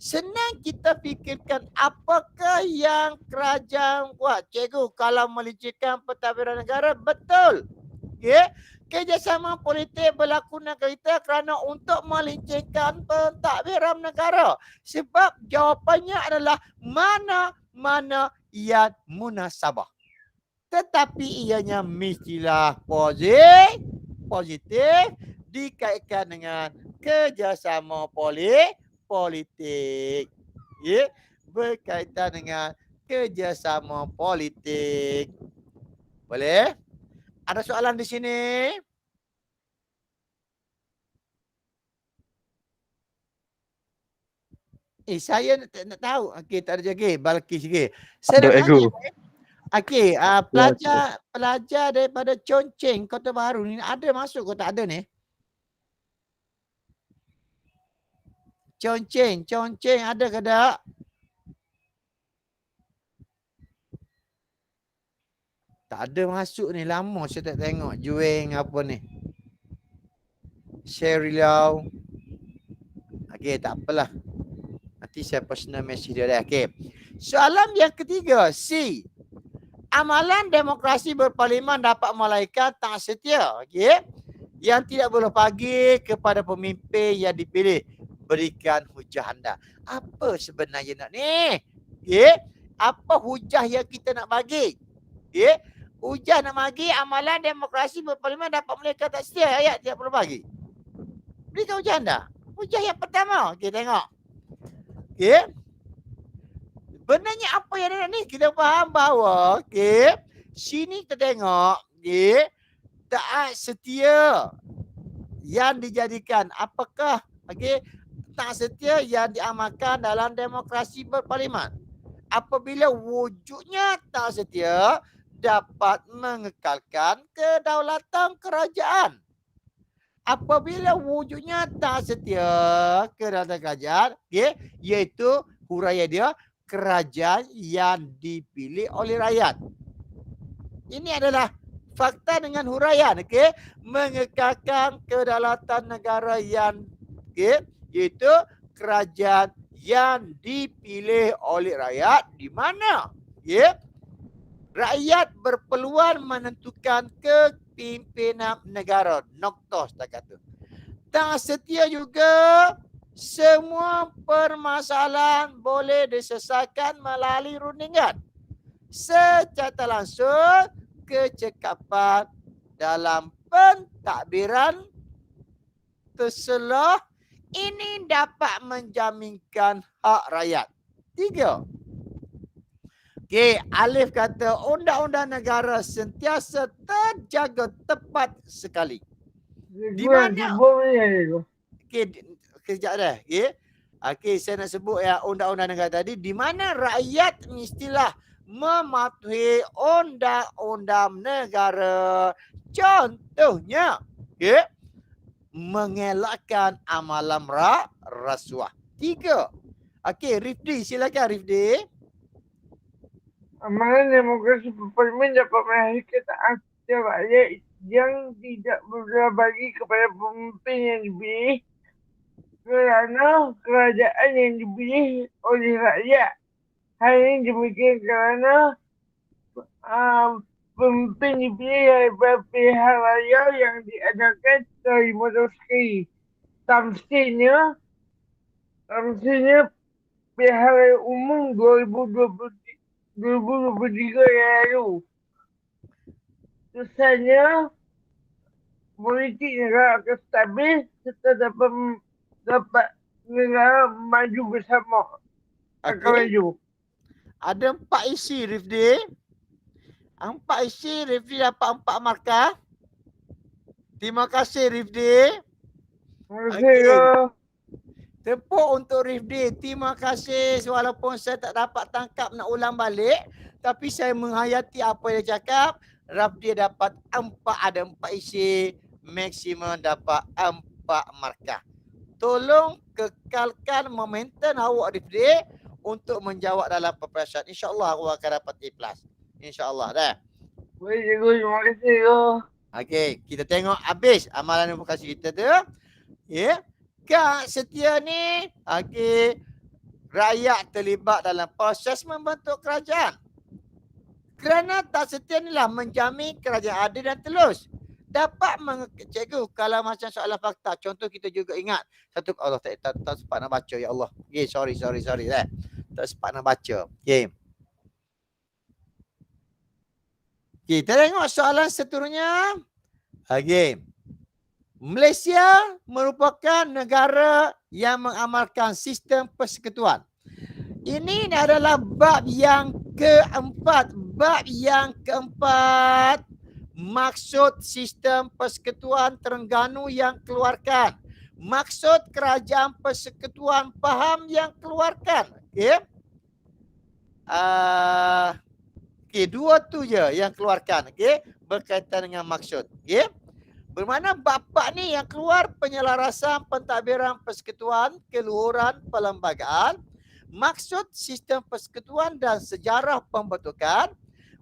Senang kita fikirkan apakah yang kerajaan buat. Cikgu, kalau melecehkan pentadbiran negara, betul. Okay? Kerjasama politik berlaku negara kita kerana untuk melecehkan pentadbiran negara. Sebab jawapannya adalah mana-mana yang munasabah. Tetapi ianya mestilah positif dikaitkan dengan kerjasama politik. Ya, berkaitan dengan kerjasama politik. Boleh? Ada soalan di sini? Saya nak tahu. Okey, tak ada lagi. Balkis lagi. Saya Ada nak tanya. ego. Okey, Ya, pelajar daripada Chongqing Kota Baru ni ada masuk ke tak ada ni? Chongqing ada ke tak? Tak ada masuk ni, lama saya tak tengok Jueng apa ni. Sherilau. Okey, tak apalah. Nanti saya personal message dia dah. Okey. Soalan yang ketiga, C. Amalan demokrasi berparlimen dapat melahirkan tak setia. Okey. Yang tidak boleh bagi kepada pemimpin yang dipilih. Berikan hujah anda. Apa sebenarnya nak ni? Okey. Apa hujah yang kita nak bagi? Okey. Hujah nak bagi amalan demokrasi berparlimen dapat melahirkan tak setia. Ayat tidak perlu bagi. Berikan hujah anda. Hujah yang pertama. Okey, tengok. Okey. Benarnya apa yang ada ni? Kita faham bahawa, okey, sini kita tengok, okey, taat setia yang dijadikan. Apakah, okey, taat setia yang diamalkan dalam demokrasi berparlimen? Apabila wujudnya taat setia dapat mengekalkan kedaulatan kerajaan. Apabila wujudnya taat setia kedaulatan kerajaan, okey, iaitu huraian dia kerajaan yang dipilih oleh rakyat. Ini adalah fakta dengan huraian, okey, mengekalkan kedaulatan negara yang, okey, iaitu kerajaan yang dipilih oleh rakyat, di mana, okey, rakyat berpeluang menentukan kepimpinan negara. Nokta setakat itu. Tak setia juga semua permasalahan boleh diselesaikan melalui rundingan. Secara langsung, kecekapan dalam pentadbiran terselah ini dapat menjaminkan hak rakyat. 3. Okey, Alif kata undang-undang negara sentiasa terjaga tepat sekali. Di mana? Okey, kejap dah. Okey. Okey, saya nak sebut ya undang-undang negara tadi di mana rakyat mestilah mematuhi undang-undang negara. Contohnya, okey, mengelakkan amalan rasuah. 3. Okey, Rifdi, silakan Rifdi. Amalan demokrasi berparlimen dapat melahirkan taat setia rakyat yang tidak berbagi kepada pemimpin yang dipilih kerana kerajaan yang dipilih oleh rakyat. Hal ini demikian kerana pemimpin dipilih daripada pilihan raya yang diadakan dari modal sekali. Tamsilnya pilihan raya umum 2023 yang lalu. Kesannya politik negara akan stabil serta dapat negara maju bersama. Akan maju. Ada 4 isi Rifdi. 4 isi Rifdi dapat 4 markah. Terima kasih Rifdi. Terima kasih. Tepuk untuk Rifdi. Terima kasih. Walaupun saya tak dapat tangkap nak ulang balik. Tapi saya menghayati apa dia cakap. Rifdi dapat 4 isi. Maksimum dapat 4 markah. Tolong kekalkan momentum awak Rifdi untuk menjawab dalam peperiksaan. InsyaAllah awak akan dapat A+. InsyaAllah dah. Baik cikgu, terima kasih cikgu. Okey, kita tengok habis amalan vokasi kita tu. Ya. Kak Setia ni, okey, rakyat terlibat dalam proses membentuk kerajaan. Kerana tak setia inilah menjamin kerajaan adil dan telus. Dapat cikgu kalau macam soalan fakta, contoh kita juga ingat satu Allah tak sempat nak baca ya Allah. Okey, sorry dah. Tak sempat nak baca. Okey. Kita tengok soalan seterusnya. Okey. Malaysia merupakan negara yang mengamalkan sistem persekutuan. Ini adalah bab yang keempat. Bab yang keempat. Maksud sistem persekutuan Terengganu yang keluarkan. Maksud kerajaan persekutuan faham yang keluarkan. Okey. Okey, 2 tu je yang keluarkan. Okey. Berkaitan dengan maksud. Okey. Bermakna bab ni yang keluar penyelarasan pentadbiran persekutuan, keluhuran perlembagaan, maksud sistem persekutuan dan sejarah pembentukan,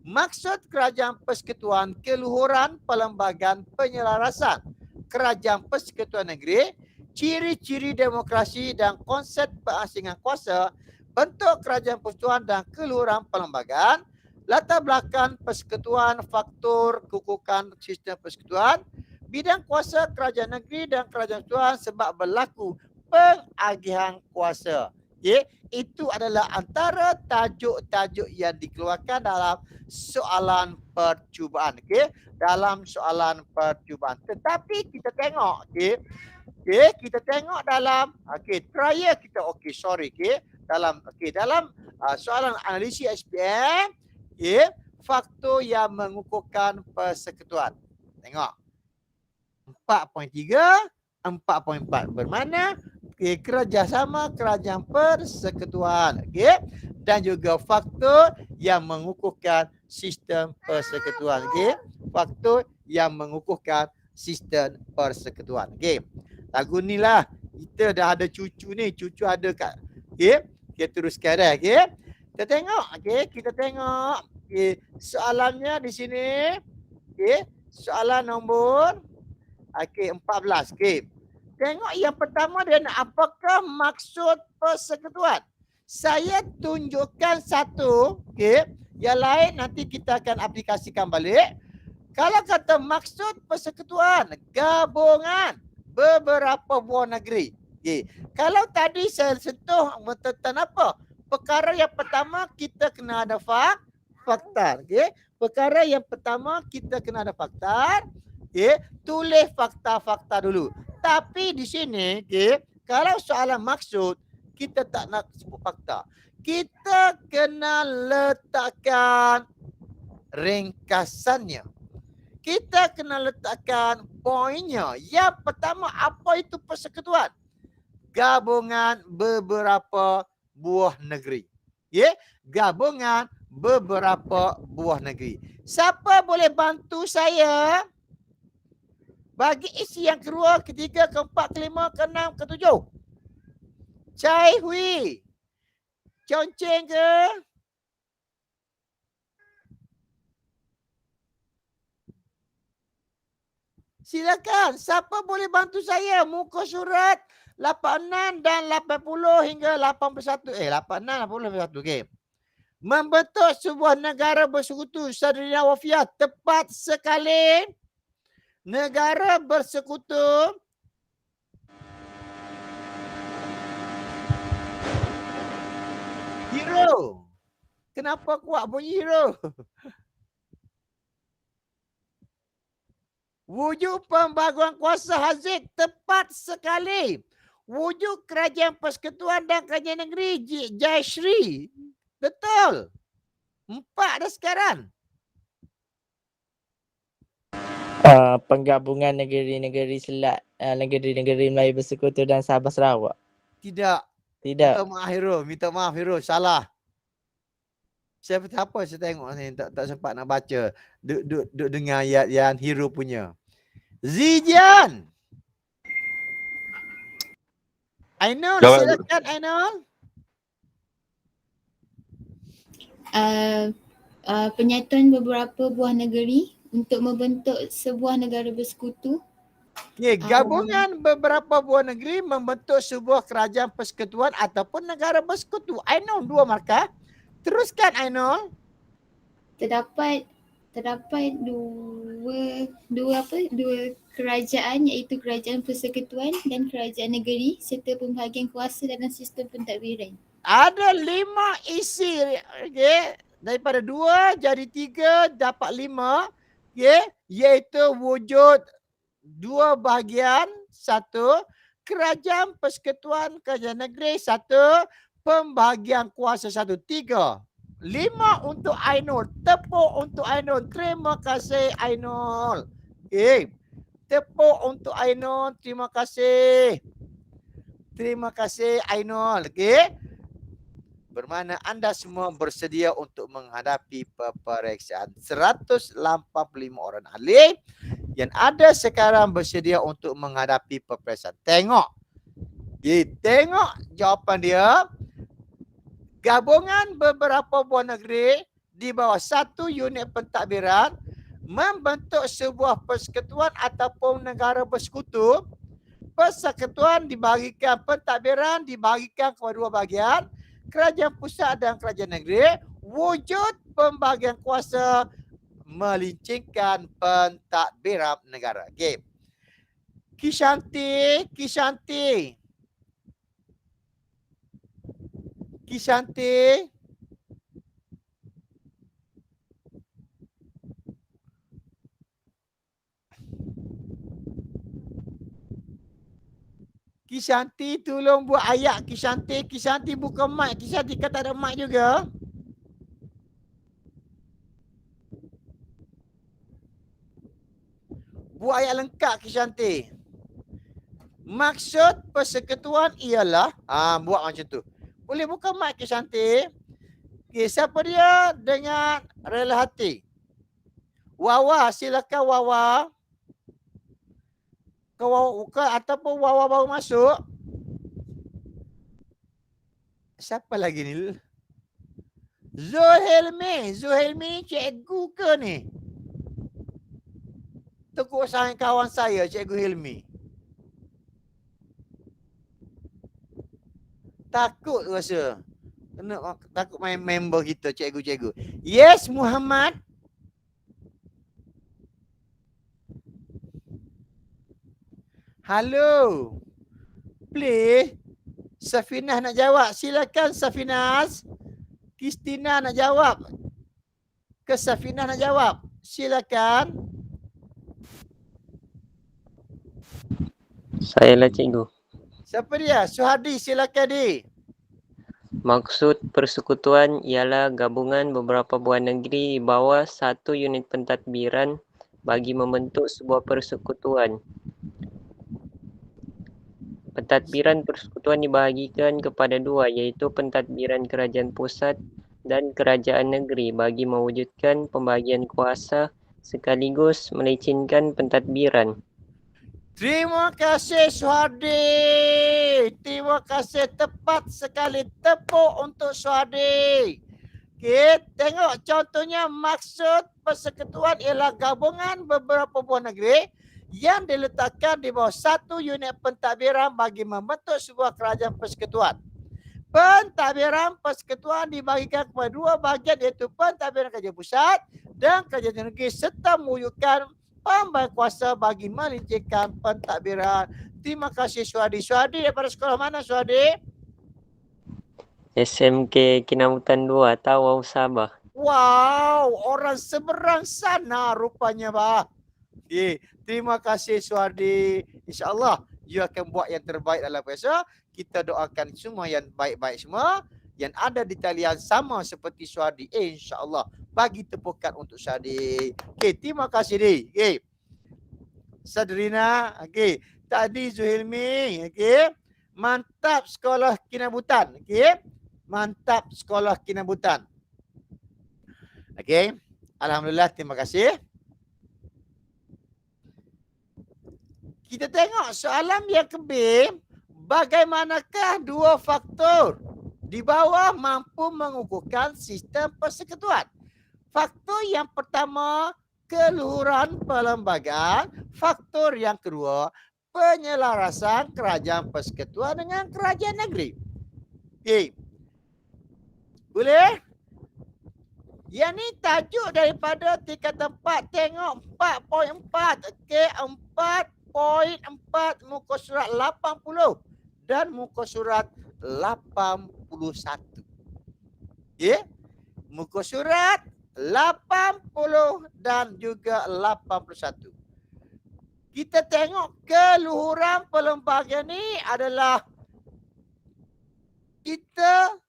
maksud kerajaan persekutuan, keluhuran perlembagaan penyelarasan kerajaan persekutuan negeri, ciri-ciri demokrasi dan konsep pengasingan kuasa, bentuk kerajaan persekutuan dan keluhuran perlembagaan, latar belakang persekutuan, faktor kehukuman sistem persekutuan, bidang kuasa kerajaan negeri dan kerajaan persekutuan sebab berlaku pengagihan kuasa. Okay? Itu adalah antara tajuk-tajuk yang dikeluarkan dalam soalan percubaan. Okay? Dalam soalan percubaan. Tetapi kita tengok, okay? Okay, kita tengok dalam trial kita dalam soalan analisis SPM, faktor yang mengukuhkan persekutuan. Tengok. 4.3, 4.4 bermakna kerjasama kerajaan persekutuan, dan juga faktor yang mengukuhkan sistem persekutuan, faktor yang mengukuhkan sistem persekutuan. Lagu ni lah kita dah ada cucu ni, cucu ada kat, kita teruskan dah. Kita tengok, kita tengok soalannya di sini, soalan nombor 14. Tengok yang pertama dia nak apakah maksud persekutuan. Saya tunjukkan satu, yang lain nanti kita akan aplikasikan balik. Kalau kata maksud persekutuan, gabungan beberapa buah negeri. Kalau tadi saya sentuh tentang apa? Perkara yang pertama kita kena ada fakta. Perkara yang pertama kita kena ada fakta. Tulis fakta-fakta dulu. Tapi di sini, kalau soalan maksud, kita tak nak sebut fakta. Kita kena letakkan ringkasannya. Kita kena letakkan poinnya. Yang pertama, apa itu persekutuan? Gabungan beberapa buah negeri. Gabungan beberapa buah negeri. Siapa boleh bantu saya? Bagi isi yang kedua, ketiga, keempat, kelima, keenam, ketujuh. Cai Hui. Conceng ke? Silakan. Siapa boleh bantu saya? Muka surat 86 dan 80 hingga 81. 86, 80, 81. Okey. Membentuk sebuah negara bersekutu Sardinia Wafiah tepat sekali. Negara bersekutu hero. Kenapa kuat bunyi hero? Wujud pembaguan kuasa Haziq tepat sekali. Wujud kerajaan persekutuan dan kerajaan negeri Jaisri. Betul. 4 dah sekarang. Penggabungan negeri-negeri Selat, negeri-negeri Melayu Bersekutu dan Sabah Sarawak. Tidak. Tidak. Minta maaf Hero, salah. Saya apa saya tengok ni tak sempat nak baca. Duk dengar ayat yang Hero punya. Zijan. Ainul, Jawab. silakan Ainul. Penyatuan beberapa buah negeri untuk membentuk sebuah negara bersekutu. Okay, gabungan beberapa buah negeri membentuk sebuah kerajaan persekutuan ataupun negara bersekutu. Ainul 2 markah. Teruskan Ainul. Terdapat dua kerajaan, iaitu kerajaan persekutuan dan kerajaan negeri serta pembahagian kuasa dalam sistem pentadbiran. Ada 5 isi, okay. Daripada 2 jadi 3 dapat 5, okay. Iaitu wujud 2 bahagian, 1 kerajaan persekutuan, kerajaan negeri, 1 pembahagian kuasa, 1, 3. 5 untuk Ainul. Tepuk untuk Ainul. Terima kasih Ainul. Okay. Tepuk untuk Ainul. Terima kasih. Terima kasih Ainul. Okay. Bermakna anda semua bersedia untuk menghadapi peperiksaan. 185 orang ahli yang ada sekarang bersedia untuk menghadapi peperiksaan. Tengok. Okay. Tengok jawapan dia. Gabungan beberapa buah negeri di bawah 1 unit pentadbiran membentuk sebuah persekutuan ataupun negara bersekutu. Persekutuan dibahagikan, pentadbiran dibahagikan kepada 2 bahagian, kerajaan pusat dan kerajaan negeri. Wujud pembahagian kuasa melincingkan pentadbiran negara. Okey. Kishanti. Kishanti tolong buat ayat Kishanti. Kishanti buka mic. Kishanti kan tak ada mic juga. Buat ayat lengkap Kishanti. Maksud persekutuan ialah buat macam tu. Boleh buka mic Kishanti. Okay, siapa dia dengan rela hati? Wawa, silakan Wawa. Kau ataupun Wawa baru masuk. Siapa lagi ni? Zuhelmi cikgu ke ni? Tekuk sangat kawan saya, Cikgu Hilmi. Takut rasa. Takut main member kita, cikgu-cikgu. Yes, Muhammad. Halo. Please. Safinah nak jawab. Silakan Safinah. Kristina nak jawab. Ke Safinah nak jawab. Silakan. Saya lah cikgu. Siapa dia? Suhadi, silakan di. Maksud persekutuan ialah gabungan beberapa buah negeri di bawah 1 unit pentadbiran bagi membentuk sebuah persekutuan. Pentadbiran persekutuan dibahagikan kepada 2, iaitu pentadbiran kerajaan pusat dan kerajaan negeri bagi mewujudkan pembahagian kuasa sekaligus melicinkan pentadbiran. Terima kasih Suhadi. Terima kasih, tepat sekali. Tepuk untuk Suhadi. Okay, tengok contohnya maksud persekutuan ialah gabungan beberapa buah negeri yang diletakkan di bawah 1 unit pentadbiran bagi membentuk sebuah kerajaan persekutuan. Pentadbiran persekutuan dibagikan kepada 2 bahagian, iaitu pentadbiran kerajaan pusat dan kerajaan negeri serta mewujudkan pembahagian kuasa bagi melincirkan pentadbiran. Terima kasih Suhadi. Suhadi daripada sekolah mana Suhadi? SMK Kinamutan 2, Tawau, Sabah. Wow, orang seberang sana rupanya bah. Okay. Terima kasih Suhadi. InsyaAllah you akan buat yang terbaik dalam pesta. Kita doakan semua yang baik-baik semua. Yang ada di talian sama seperti Suhadi. InsyaAllah. Bagi tepukan untuk Suhadi. Okay, terima kasih di. Okay. Sadrina. Okay. Tadi Zuhilmi. Okay. Mantap sekolah Kinabutan. Okey. Mantap sekolah Kinabutan. Okey. Alhamdulillah, terima kasih. Kita tengok soalan yang ke B. Bagaimanakah dua faktor di bawah mampu mengukuhkan sistem persekutuan? Faktor yang pertama, keluhuran perlembagaan. Faktor yang kedua, penyelarasan kerajaan persekutuan dengan kerajaan negeri. Okey. Boleh? Yang ni tajuk daripada tingkatan 4. Tengok 4.4. Okey, 4.4 muka surat 80 dan muka surat 81. Okey. Muka surat 80 dan juga 81. Kita tengok keluhuran perlembagaan ni adalah kita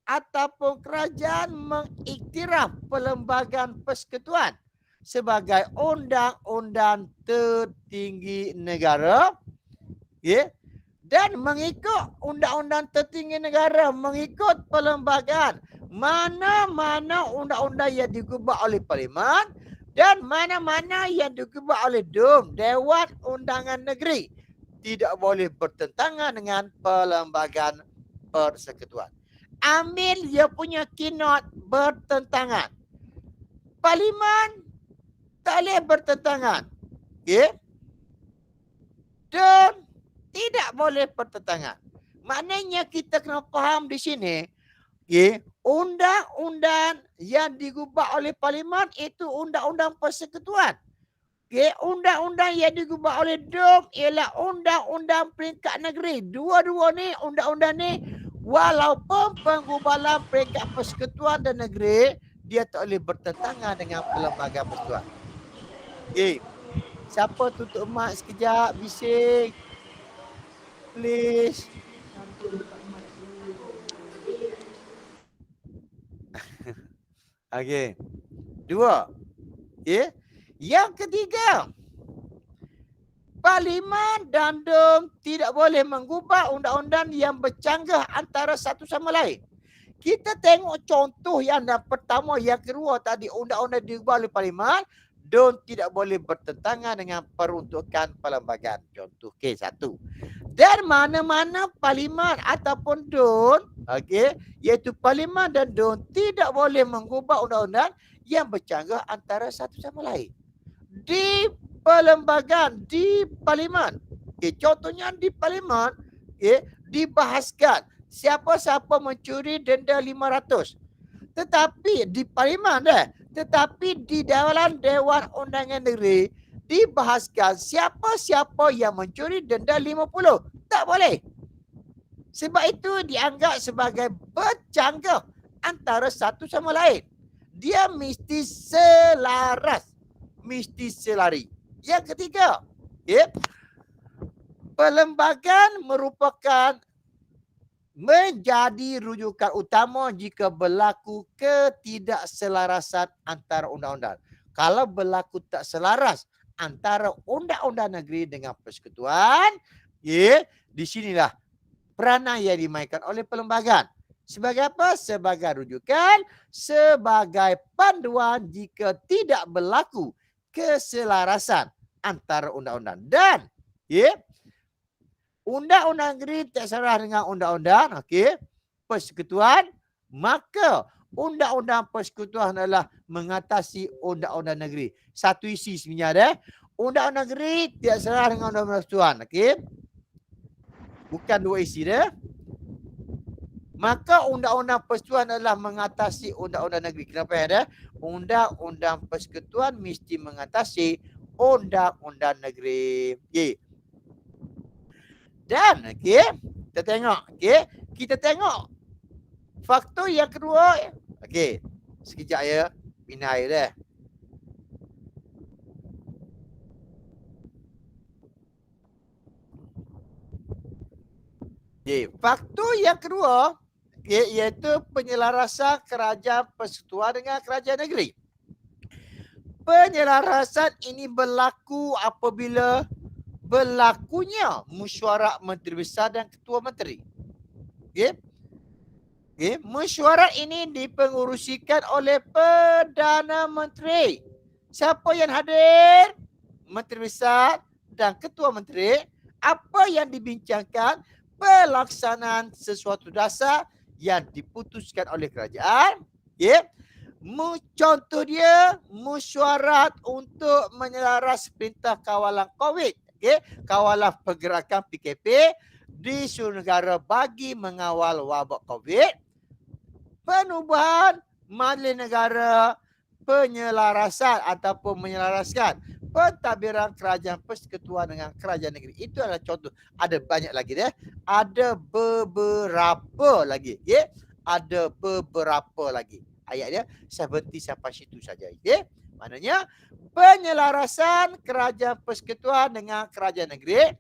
ataupun kerajaan mengiktiraf perlembagaan persekutuan sebagai undang-undang tertinggi negara, ya, dan mengikut undang-undang tertinggi negara, mengikut perlembagaan mana-mana undang-undang yang digubah oleh Parlimen dan mana-mana yang digubah oleh DUM, Dewan Undangan Negeri, tidak boleh bertentangan dengan perlembagaan persekutuan. Ambil dia punya keynote bertentangan. Parlimen tak boleh bertentangan. Okay? Dan tidak boleh bertentangan. Maknanya kita kena faham di sini, okay, undang-undang yang digubah oleh Parlimen itu undang-undang persekutuan. Okay, undang-undang yang digubah oleh DUM ialah undang-undang peringkat negeri. Dua-dua ni, undang-undang ni, walaupun penggubalan peringkat persekutuan dan negeri, dia tak boleh bertentangan dengan perlembagaan persekutuan. Okay. Siapa tutup mic sekejap, bising. Please. Okay. Dua. Okay. Yang ketiga, Parlimen dan DUM tidak boleh mengubah undang-undang yang bercanggah antara satu sama lain. Kita tengok contoh yang pertama, yang kedua tadi, undang-undang diubah oleh Parlimen, DUM tidak boleh bertentangan dengan peruntukan perlembagaan. Contoh K1. Dan mana-mana Parlimen ataupun DUM, okey, iaitu Parlimen dan DUM tidak boleh mengubah undang-undang yang bercanggah antara satu sama lain. Di perlembagaan, di Parlimen, contohnya di Parlimen, dibahaskan siapa-siapa mencuri denda 500. Tetapi di Parlimen tetapi di dalam Dewan Undangan Negeri dibahaskan siapa-siapa yang mencuri denda 50. Tak boleh. Sebab itu dianggap sebagai bercanggah antara satu sama lain. Dia mesti selaras, mesti selari. Yang ketiga, perlembagaan merupakan menjadi rujukan utama jika berlaku ketidakselarasan antara undang-undang. Kalau berlaku tak selaras antara undang-undang negeri dengan persekutuan, di sinilah peranan yang dimainkan oleh perlembagaan. Sebagai apa? Sebagai rujukan, sebagai panduan jika tidak berlaku keselarasan antara undang-undang. Dan undang-undang negeri tak selaras dengan undang-undang persekutuan, maka undang-undang persekutuan adalah mengatasi undang-undang negeri. Satu isi sebenarnya. Undang-undang negeri tidak selaras dengan undang-undang persekutuan. Bukan dua isi dia. Maka undang-undang persekutuan adalah mengatasi undang-undang negeri. Kenapa ada? Undang-undang persekutuan mesti mengatasi undang-undang negeri. Dan kita tengok, kita tengok faktor yang kedua. Sekejap ya, minum air dah. Faktor yang kedua, iaitu penyelarasan kerajaan persekutuan dengan kerajaan negeri. Penyelarasan ini berlaku apabila berlakunya mesyuarat Menteri Besar dan Ketua Menteri. Okey. Okey, mesyuarat ini dipengurusikan oleh Perdana Menteri. Siapa yang hadir? Menteri Besar dan Ketua Menteri. Apa yang dibincangkan? Pelaksanaan sesuatu dasar yang diputuskan oleh kerajaan. Okey. Contoh dia mesyuarat untuk menyelaras perintah kawalan COVID, okey, kawalan pergerakan PKP di seluruh negara bagi mengawal wabak COVID, penubuhan majlis negara, penyelarasan ataupun menyelaraskan pentadbiran kerajaan persekutuan dengan kerajaan negeri. Itu adalah contoh. Ada banyak lagi deh. Ada beberapa lagi, okey. Ada beberapa lagi. Ayat dia saya berhenti sampai situ saja. Okey. Maknanya penyelarasan kerajaan persekutuan dengan kerajaan negeri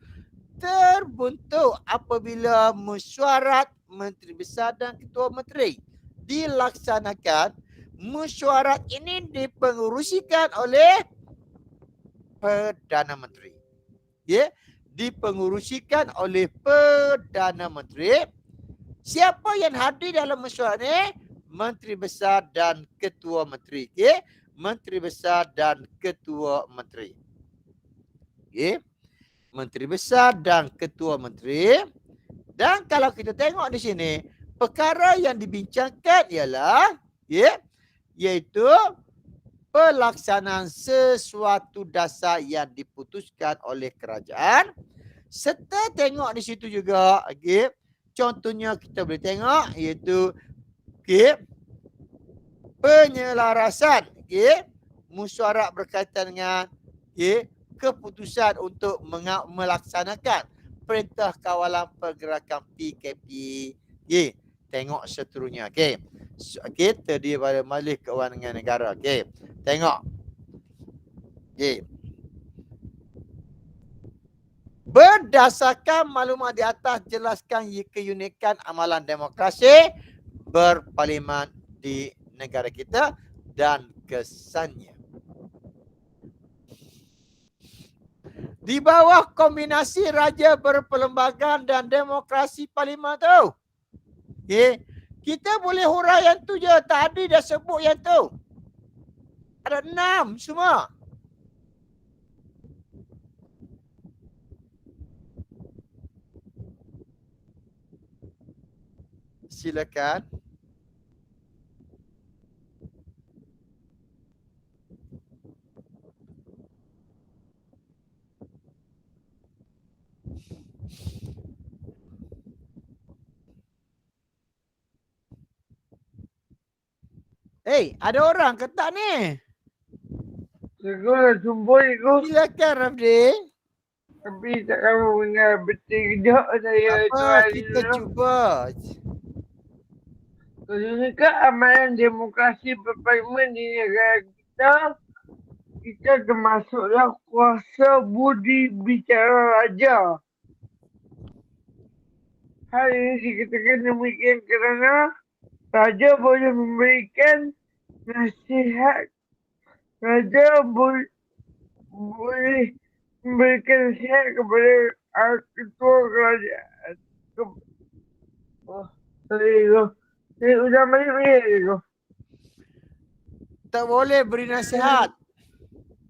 terbentuk apabila mesyuarat Menteri Besar dan Ketua Menteri dilaksanakan. Mesyuarat ini dipengurusikan oleh Perdana Menteri. Ya, dipengurusikan oleh Perdana Menteri. Siapa yang hadir dalam mesyuarat ini? Menteri Besar dan Ketua Menteri. Okey, Menteri Besar dan Ketua Menteri. Okey, Menteri Besar dan Ketua Menteri. Dan kalau kita tengok di sini, perkara yang dibincangkan ialah iaitu pelaksanaan sesuatu dasar yang diputuskan oleh kerajaan. Serta tengok di situ juga, okey, contohnya kita boleh tengok iaitu okey, penyelarasan, okey, mesyuarat berkaitan dengan okey, keputusan untuk melaksanakan perintah kawalan pergerakan PKP. Okey, tengok seterusnya. Okey. Okey, terdiri pada Majlis Keuangan Negara. Okey. Tengok. Okey. Berdasarkan maklumat di atas, jelaskan keunikan amalan demokrasi berparlimen di negara kita dan kesannya. Di bawah kombinasi raja berperlembagaan dan demokrasi parlimen tu. Okay. Kita boleh huraian tu je. Tadi dah sebut yang tu. Ada 6 semua. Silakan. Ada orang ke tak ni? Cikgu dah jumpa cikgu. Silakan Rafdi. Tapi tak kamu dengar betul kejap saya tu Apa hari kita dulu. cuba. Keunikan amalan demokrasi berparlimen di negara kita, kita termasuklah kuasa budi bicara raja. Hal ini dikatakan demikian kerana raja boleh memberikan nasihat. Raja boleh memberikan nasihat kepada ketua kerajaan. Saya udah balik. Tak boleh beri nasihat.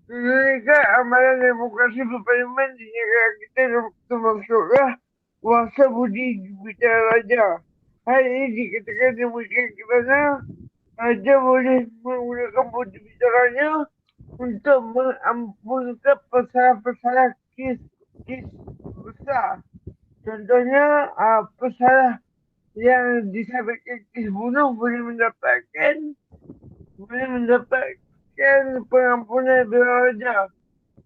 Keunikan amalan demokrasi berparlimen di negara kita termasuklah kuasa budi bicara raja. Hal ini dikatakan demikian kerana raja boleh menggunakan budi bicaranya untuk mengampunkan pesalah-pesalah kes besar. Contohnya, pesalah yang disabitkan kes bunuh boleh mendapatkan pengampunan dari raja.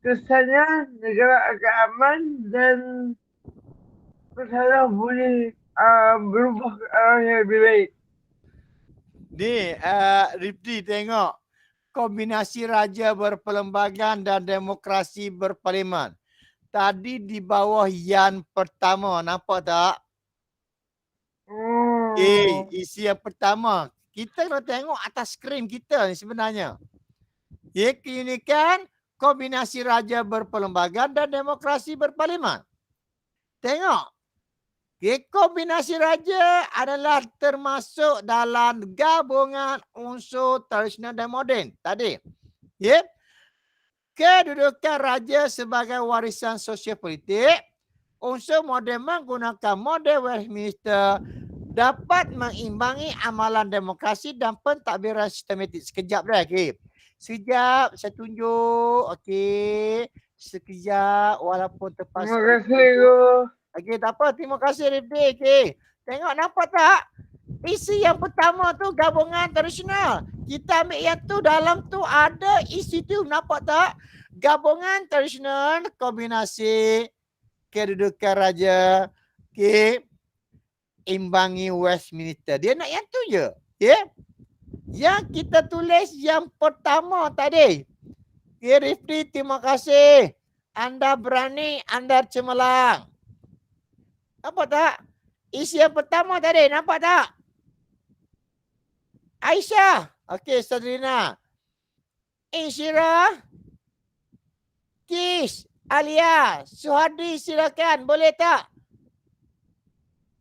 Kesannya negara akan aman dan pesalah boleh berubah ke arah yang lebih baik. Ni, Rifdi tengok. Kombinasi raja berperlembagaan dan demokrasi berparlimen. Tadi di bawah yang pertama, nampak tak? Isi yang pertama. Kita kena tengok atas skrin kita ni sebenarnya. Keunikan kombinasi raja berperlembagaan dan demokrasi berparlimen. Tengok. Okay, kombinasi raja adalah termasuk dalam gabungan unsur tradisional dan moden tadi. Yeah. Kedudukan raja sebagai warisan sosial politik, unsur moden menggunakan model Westminster dapat mengimbangi amalan demokrasi dan pentadbiran sistematik. Sekejap dah. Okay. Sekejap saya tunjuk. Okey. Sekejap walaupun terpaksa. Terima kasih, Guru. Okey, tak apa. Terima kasih, Rifdi. Okey. Tengok, nampak tak? Isi yang pertama tu gabungan tradisional. Kita ambil yang tu, dalam tu ada isi tu. Nampak tak? Gabungan tradisional, kombinasi kedudukan raja. Okey. Imbangi Westminster. Dia nak yang tu je. Okay? Yang kita tulis yang pertama tadi. Okay, Rifdi, terima kasih. Anda berani, anda cemerlang. Nampak tak? Isi yang pertama tadi, nampak tak? Aisyah. Okey, Sadrina. Insyirah. Kis. Alia. Suhardi, silakan. Boleh tak?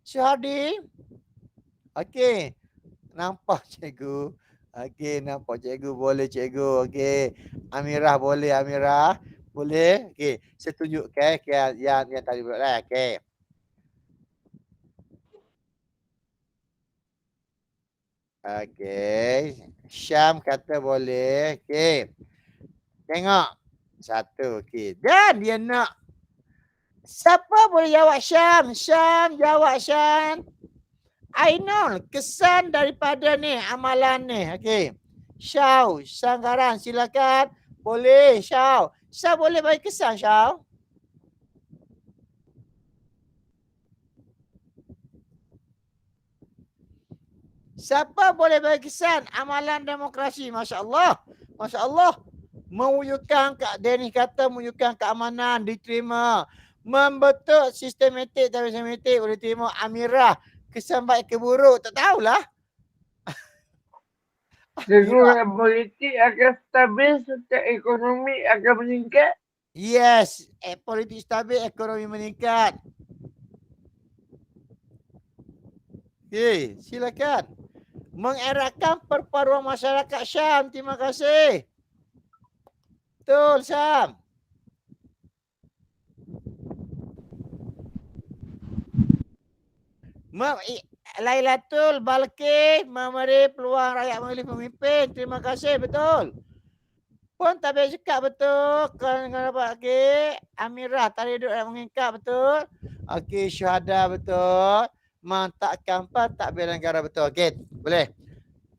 Suhardi. Okey. Nampak cikgu. Okey, nampak cikgu. Boleh cikgu. Okey. Amirah boleh, Amirah. Boleh. Okey. Saya tunjukkan yang tadi buat lah. Okey. Okey. Syam kata boleh. Okey. Tengok. Satu. Okey. Dan dia nak. Siapa boleh jawab Syam? Syam, jawab Syam. Ainul, kesan daripada ni, amalan ni. Okey. Syau, Sanggaran, silakan. Boleh, Syau. Syau boleh bagi kesan, Syau? Siapa boleh bagi kesan amalan demokrasi? Masya Allah. Masya Allah. Mewujudkan, Dennis kata mewujudkan keamanan, diterima. Membentuk sistematik dan sistematik boleh terima. Amirah, kesan baik ke buruk? Tak tahulah. Dukungan politik akan stabil serta ekonomi akan meningkat. Yes, politik stabil, ekonomi meningkat. Okey, silakan. Mengeratkan perpaduan masyarakat Syam. Terima kasih. Betul, Syam. Lailatul Balkis memberi peluang rakyat memilih pemimpin. Terima kasih, betul. Pun tak boleh cakap betul. Kalau dapat okey. Amirah tadi duduk nak mengikat, betul. Okey, syuhada, betul. Mantakkan pentadbiran negara, betul. Okey, boleh.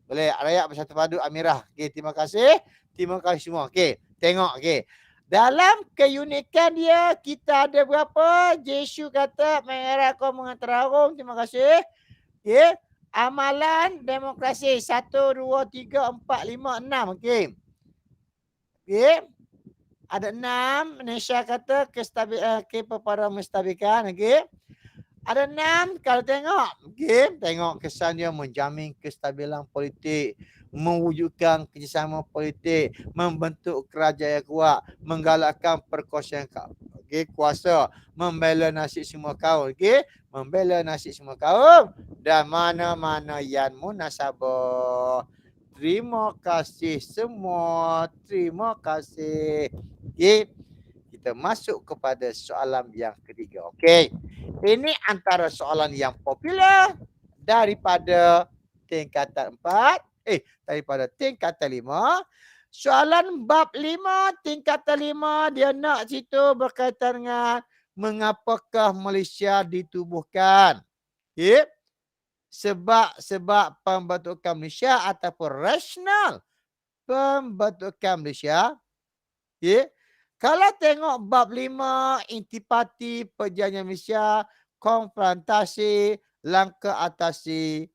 Boleh. Rakyat bersatu padu, Amirah. Okey, terima kasih. Terima kasih semua. Okey, tengok. Okey. Dalam keunikan dia, kita ada berapa? Jesu kata, mengerat kau mengantarung. Terima kasih. Okey. Amalan demokrasi. 1, 2, 3, 4, 5, 6. Okey. Okey. Ada 6. Nesha kata perpaduan menstabilkan. Okey. Ada 6. Kalau tengok. Okey. Tengok kesan dia menjamin kestabilan politik. Mewujudkan kerjasama politik. Membentuk kerajaan yang kuat. Menggalakkan perkongsian kuasa. Membela nasib semua kaum. Okey. Membela nasib semua kaum. Dan mana-mana yang munasabah. Terima kasih semua. Terima kasih. Okey. Kita masuk kepada soalan yang ketiga. Okey. Ini antara soalan yang popular daripada tingkatan 4. Daripada tingkatan 5. Soalan bab 5, tingkatan 5. Dia nak situ berkaitan dengan mengapakah Malaysia ditubuhkan. Okey. Sebab pembentukan Malaysia ataupun rasional pembentukan Malaysia. Okay. Kalau tengok bab 5, intipati perjanjian Malaysia, konfrontasi, langkah atasi.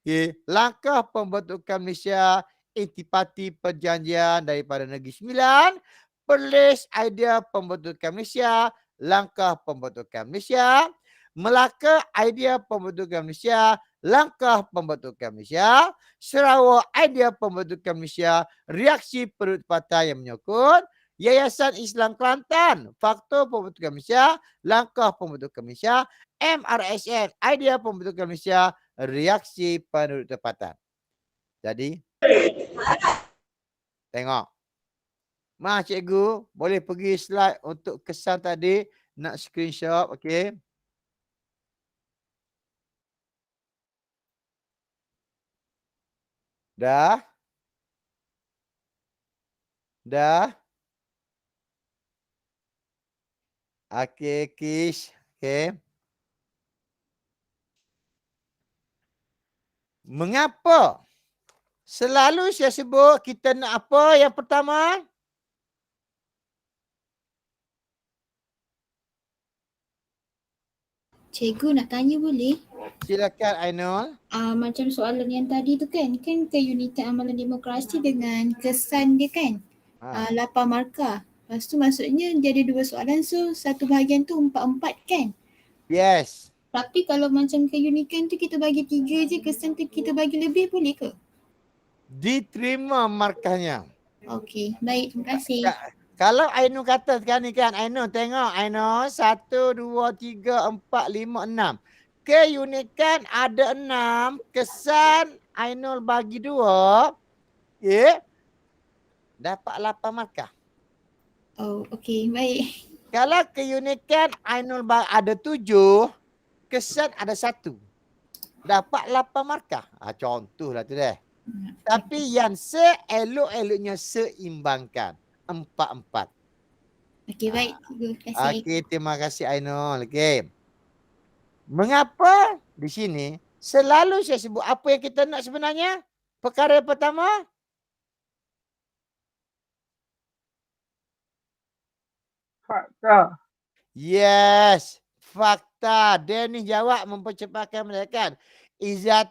Okay. Langkah pembentukan Malaysia, intipati perjanjian daripada Negeri Sembilan, perlis idea pembentukan Malaysia, langkah pembentukan Malaysia, Melaka idea pembentukan Malaysia, langkah pembentukan Malaysia, Sarawak idea pembentukan Malaysia, reaksi perut partai yang menyokong, Yayasan Islam Kelantan, faktor pembentukan Malaysia, langkah pembentukan Malaysia, MRSN, idea pembentukan Malaysia, reaksi penduduk tempatan. Jadi, tengok. Cikgu, boleh pergi slide untuk kesan tadi, nak screenshot, okey. Dah? Dah? Okey, Kish. Okey. Mengapa selalu saya sebut kita nak apa yang pertama? Cikgu nak tanya boleh? Silakan Ainul. Macam soalan yang tadi tu kan keunitan amalan demokrasi dengan kesan dia kan. 8 markah. Lepas tu maksudnya dia ada 2 soalan, so satu bahagian tu 4-4 kan? Yes. Tapi kalau macam keunikan tu kita bagi 3 je, kesan tu kita bagi lebih boleh ke? Diterima markahnya. Okey, baik, terima kasih. Kalau Ainul kata sekarang ni kan, Ainul tengok Ainul 1, 2, 3, 4, 5, 6. Keunikan ada 6, kesan Ainul bagi 2. Okay. Dapat 8 markah. Oh, okey, baik. Kalau keunikan Ainul ada 7, kesan ada 1. Dapat 8 markah. Contohlah tu deh. Tapi yang seelok-eloknya seimbangkan. 4-4. Okey, baik. Terima kasih. Okey, terima kasih Ainul. Okey. Mengapa di sini selalu saya sebut apa yang kita nak sebenarnya? Perkara yang pertama, Fakta. yes, fakta. Dennis jawab mempercepatkan menaikkan. Izul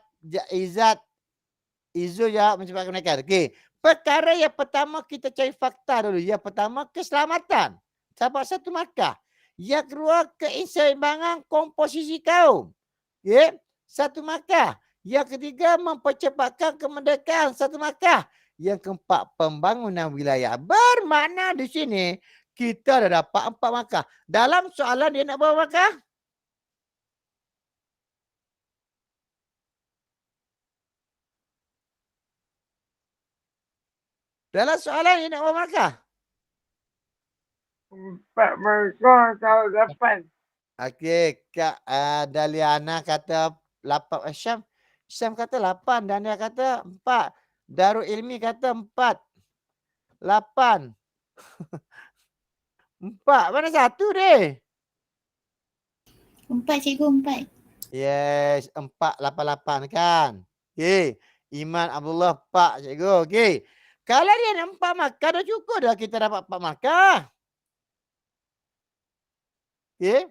jawab mempercepatkan menaikkan. Okey. Perkara yang pertama kita cari fakta dulu. Yang pertama keselamatan. Dapat 1 markah. Yang kedua keseimbangan komposisi kaum. Okay. 1 markah. Yang ketiga mempercepatkan kemerdekaan. 1 markah. Yang keempat pembangunan wilayah. Bermakna di sini kita dah dapat 4 markah. Dalam soalan dia nak berapa markah? Dalam soalan dia nak berapa markah? 4 markah atau 8. Okey, Kak Daliana kata 8. Syam kata 8. Dania kata 4. Darul Ilmi kata 4. 8. 4. Mana satu deh? 4 cikgu, 4. Yes, 488 kan? Okey. Iman Abdullah 4 cikgu. Okey. Kalau dia nak 4 markah dah cukup dah kita dapat 4 markah. Okey.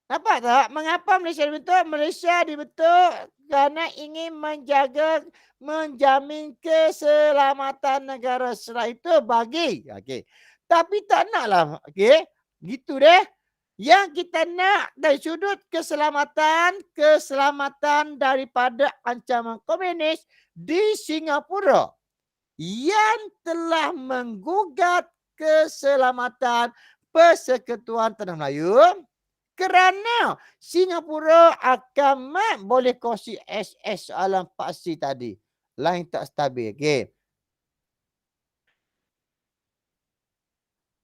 Nampak tak? Mengapa Malaysia dibentuk? Malaysia dibentuk kerana ingin menjamin keselamatan negara. Setelah itu bagi. Okey. Tapi tak naklah. Okey. Gitu deh. Yang kita nak dari sudut keselamatan daripada ancaman komunis di Singapura yang telah menggugat keselamatan Persekutuan Tanah Melayu kerana Singapura akan boleh kongsi SS soalan paksi tadi. Lain tak stabil. Okey.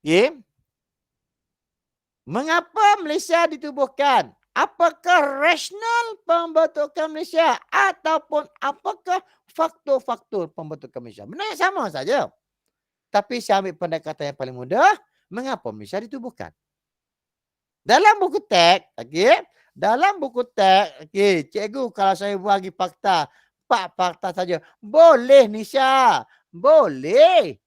Okey. Mengapa Malaysia ditubuhkan? Apakah rasional pembentukan Malaysia ataupun apakah faktor-faktor pembentukan Malaysia? Benar sama saja. Tapi saya ambil pendekatan yang paling mudah. Mengapa Malaysia ditubuhkan? Dalam buku teks, okey. Dalam buku teks, okey, cikgu kalau saya bagi fakta, 4 fakta saja. Boleh Nisha. Boleh.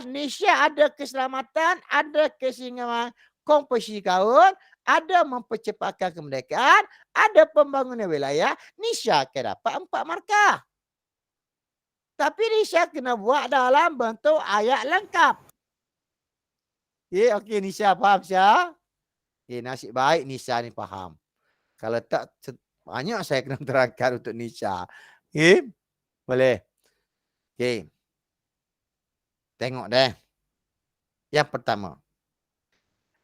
Nisha ada keselamatan, ada keseimbangan komposisi kaum, ada mempercepatkan kemerdekaan, ada pembangunan wilayah. Nisha akan dapat 4 markah. Tapi Nisha kena buat dalam bentuk ayat lengkap. Okey, Nisha faham Nisha? Nasib baik Nisha ni faham. Kalau tak, banyak saya kena terangkan untuk Nisha. Boleh. Okey. Tengok deh. Yang pertama.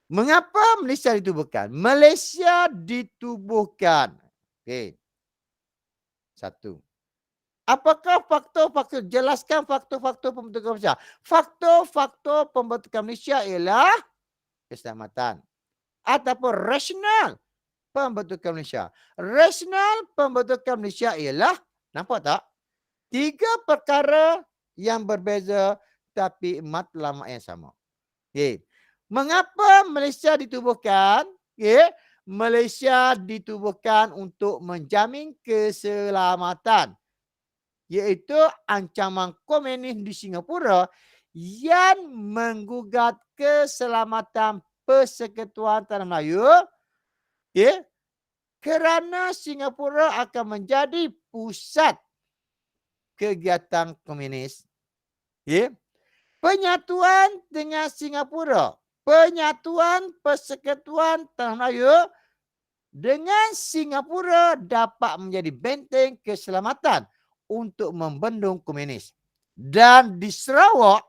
Mengapa Malaysia ditubuhkan? Malaysia ditubuhkan. Okey. Satu. Apakah faktor-faktor? Jelaskan faktor-faktor pembentukan Malaysia. Faktor-faktor pembentukan Malaysia ialah keselamatan. Ataupun rasional pembentukan Malaysia. Rasional pembentukan Malaysia ialah, nampak tak? 3 perkara yang berbeza tapi matlamat yang sama. Okay. Mengapa Malaysia ditubuhkan? Okay. Malaysia ditubuhkan untuk menjamin keselamatan, iaitu ancaman komunis di Singapura yang menggugat keselamatan Persekutuan Tanah Melayu, okay, kerana Singapura akan menjadi pusat kegiatan komunis. Okay. Penyatuan dengan Singapura, penyatuan Persekutuan Tanah Melayu dengan Singapura dapat menjadi benteng keselamatan untuk membendung komunis. Dan di Sarawak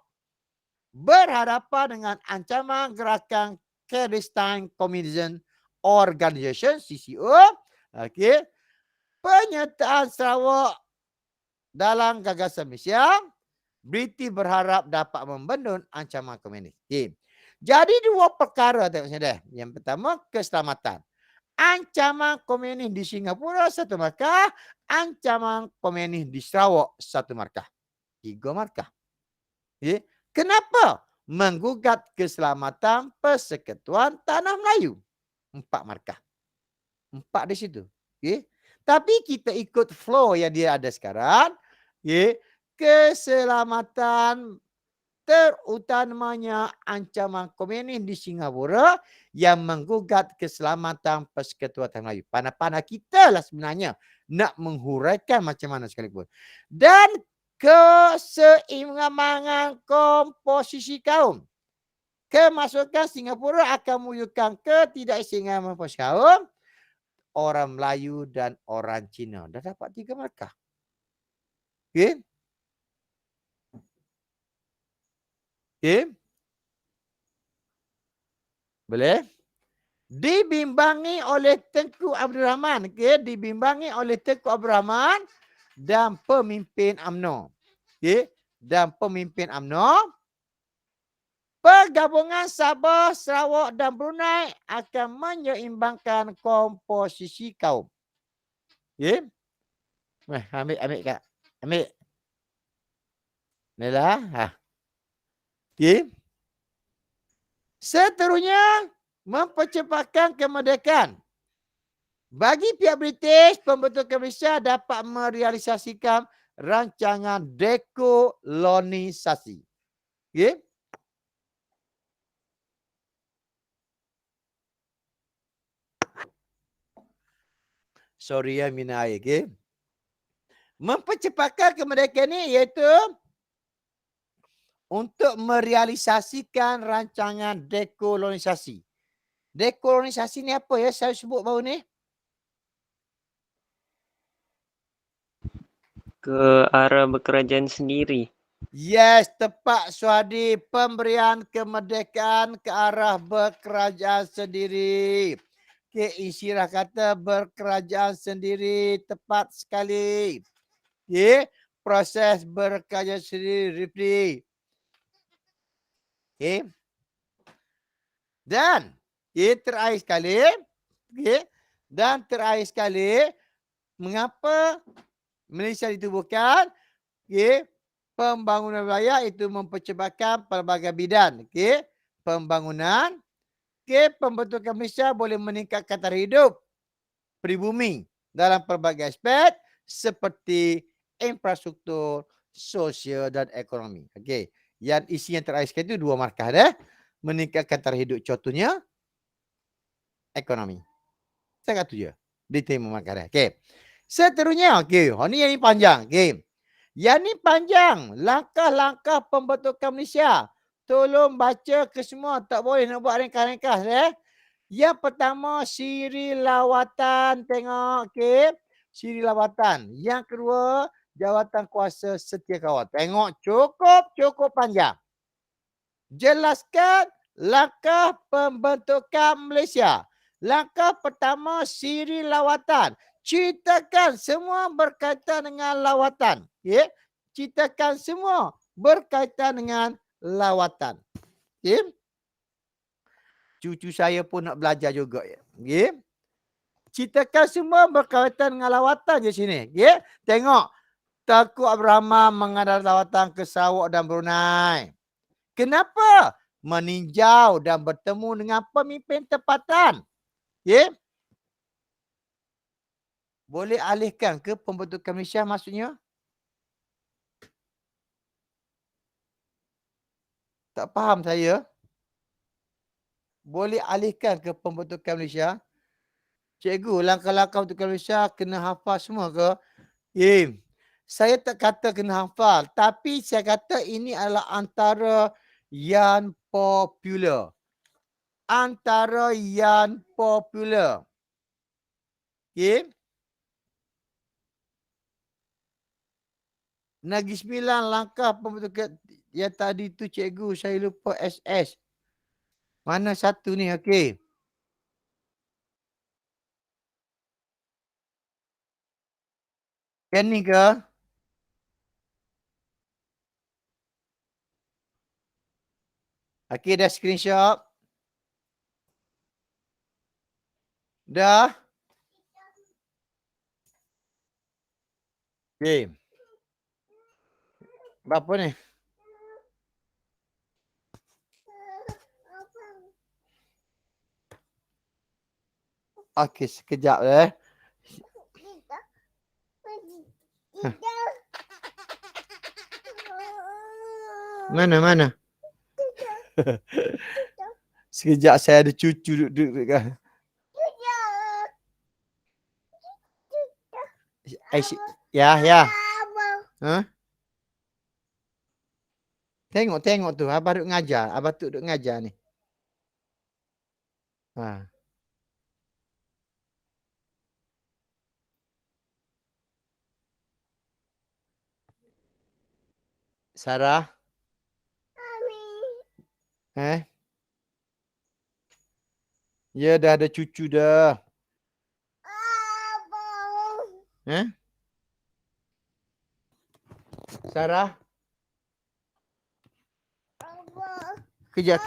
berhadapan dengan ancaman gerakan Clandestine Communism Organisation, CCO. Okay. Penyertaan Sarawak dalam gagasan Malaysia, British berharap dapat membendung ancaman komunis. Okay. Jadi 2 perkara tengok sini dah. Yang pertama, keselamatan. Ancaman komunis di Singapura 1 markah, ancaman komunis di Sarawak 1 markah. 3 markah. Okay. Kenapa? Menggugat keselamatan Persekutuan Tanah Melayu. 4 markah. 4 di situ. Okay. Tapi kita ikut flow yang dia ada sekarang. Okay. Keselamatan terutamanya ancaman komunis di Singapura yang menggugat keselamatan Persekutuan Tanah Melayu. Pandai-pandai kita lah sebenarnya nak menghuraikan macam mana sekalipun. Dan keseimbangan komposisi kaum. Kemasukan Singapura akan mewujudkan ketidakseimbangan komposisi kaum orang Melayu dan orang Cina. Dah dapat 3 markah. Okey. Okey. Boleh? Dibimbangi oleh Tengku Abdul Rahman. Okey, dibimbangi oleh Tengku Abdul Rahman dan pemimpin UMNO. Okey, dan pemimpin UMNO. Pergabungan Sabah, Sarawak dan Brunei akan menyeimbangkan komposisi kaum. Okey. Ambil Kak. Ambil. Inilah. Ha. Okay. Seterusnya, mempercepatkan kemerdekaan. Bagi pihak British, pembentukan Malaysia dapat merealisasikan rancangan dekolonisasi. Okay. Sorry ya, minum air. Okay. Mempercepatkan kemerdekaan ini iaitu untuk merealisasikan rancangan dekolonisasi. Dekolonisasi ni apa ya saya sebut baru ni? Ke arah berkerajaan sendiri. Yes, tepat Suhadi. Pemberian kemerdekaan ke arah berkerajaan sendiri. Okay, Isyirah kata berkerajaan sendiri. Tepat sekali. Okay, proses berkerajaan sendiri. Okay. Dan terakhir sekali, okay, dan terakhir sekali, mengapa Malaysia ditubuhkan? Okay. Pembangunan wilayah itu mempercepatkan pelbagai bidang. Okay. Pembangunan, okay, pembentukan Malaysia boleh meningkatkan taraf hidup pribumi dalam pelbagai aspek seperti infrastruktur, sosial dan ekonomi. Okay. Yang isi yang terakhir sekali itu 2 markah dah. Meningkatkan taraf hidup, contohnya ekonomi. Saya kata je. Diterima markah dah. Okay. Seterusnya, okay. Ini yang ini panjang. Okay. Yang ni panjang. Langkah-langkah pembentukan Malaysia. Tolong baca ke semua. Tak boleh nak buat ringkas-ringkas. Yang pertama, siri lawatan. Tengok. Okay. Siri lawatan. Yang kedua, jawatan kuasa setiakawan. Tengok cukup panjang. Jelaskan langkah pembentukan Malaysia. Langkah pertama, siri lawatan. Ceritakan semua berkaitan dengan lawatan. Okay? Ceritakan semua berkaitan dengan lawatan. Okay? Cucu saya pun nak belajar juga. Okay? Ceritakan semua berkaitan dengan lawatan di sini. Okay? Tengok. Tengku Abdul Rahman mengadakan lawatan ke Sarawak dan Brunei. Kenapa? Meninjau dan bertemu dengan pemimpin tempatan. Okay? Boleh alihkan ke pembentukan Malaysia maksudnya? Tak faham saya. Boleh alihkan ke pembentukan Malaysia? Cikgu, langkah-langkah pembentukan Malaysia kena hafal semua ke? Saya tak kata kena hafal. Tapi saya kata ini adalah antara yang popular. Antara yang popular. Okay? Negeri Sembilan langkah pembentukan yang tadi tu cikgu saya lupa SS. Mana satu ni? Okey. Yang ni ke? Okey, dah screenshot. Dah. Okey. Berapa ni? Okey, sekejap eh. Mana? Sekejap saya ada cucu duduk kan. Ya. Ha? Tengok tu. Abah duduk ngajar. Abah tu duduk ngajar ni. Ha. Sarah. Ya dah ada cucu dah. Sarah. Kejap.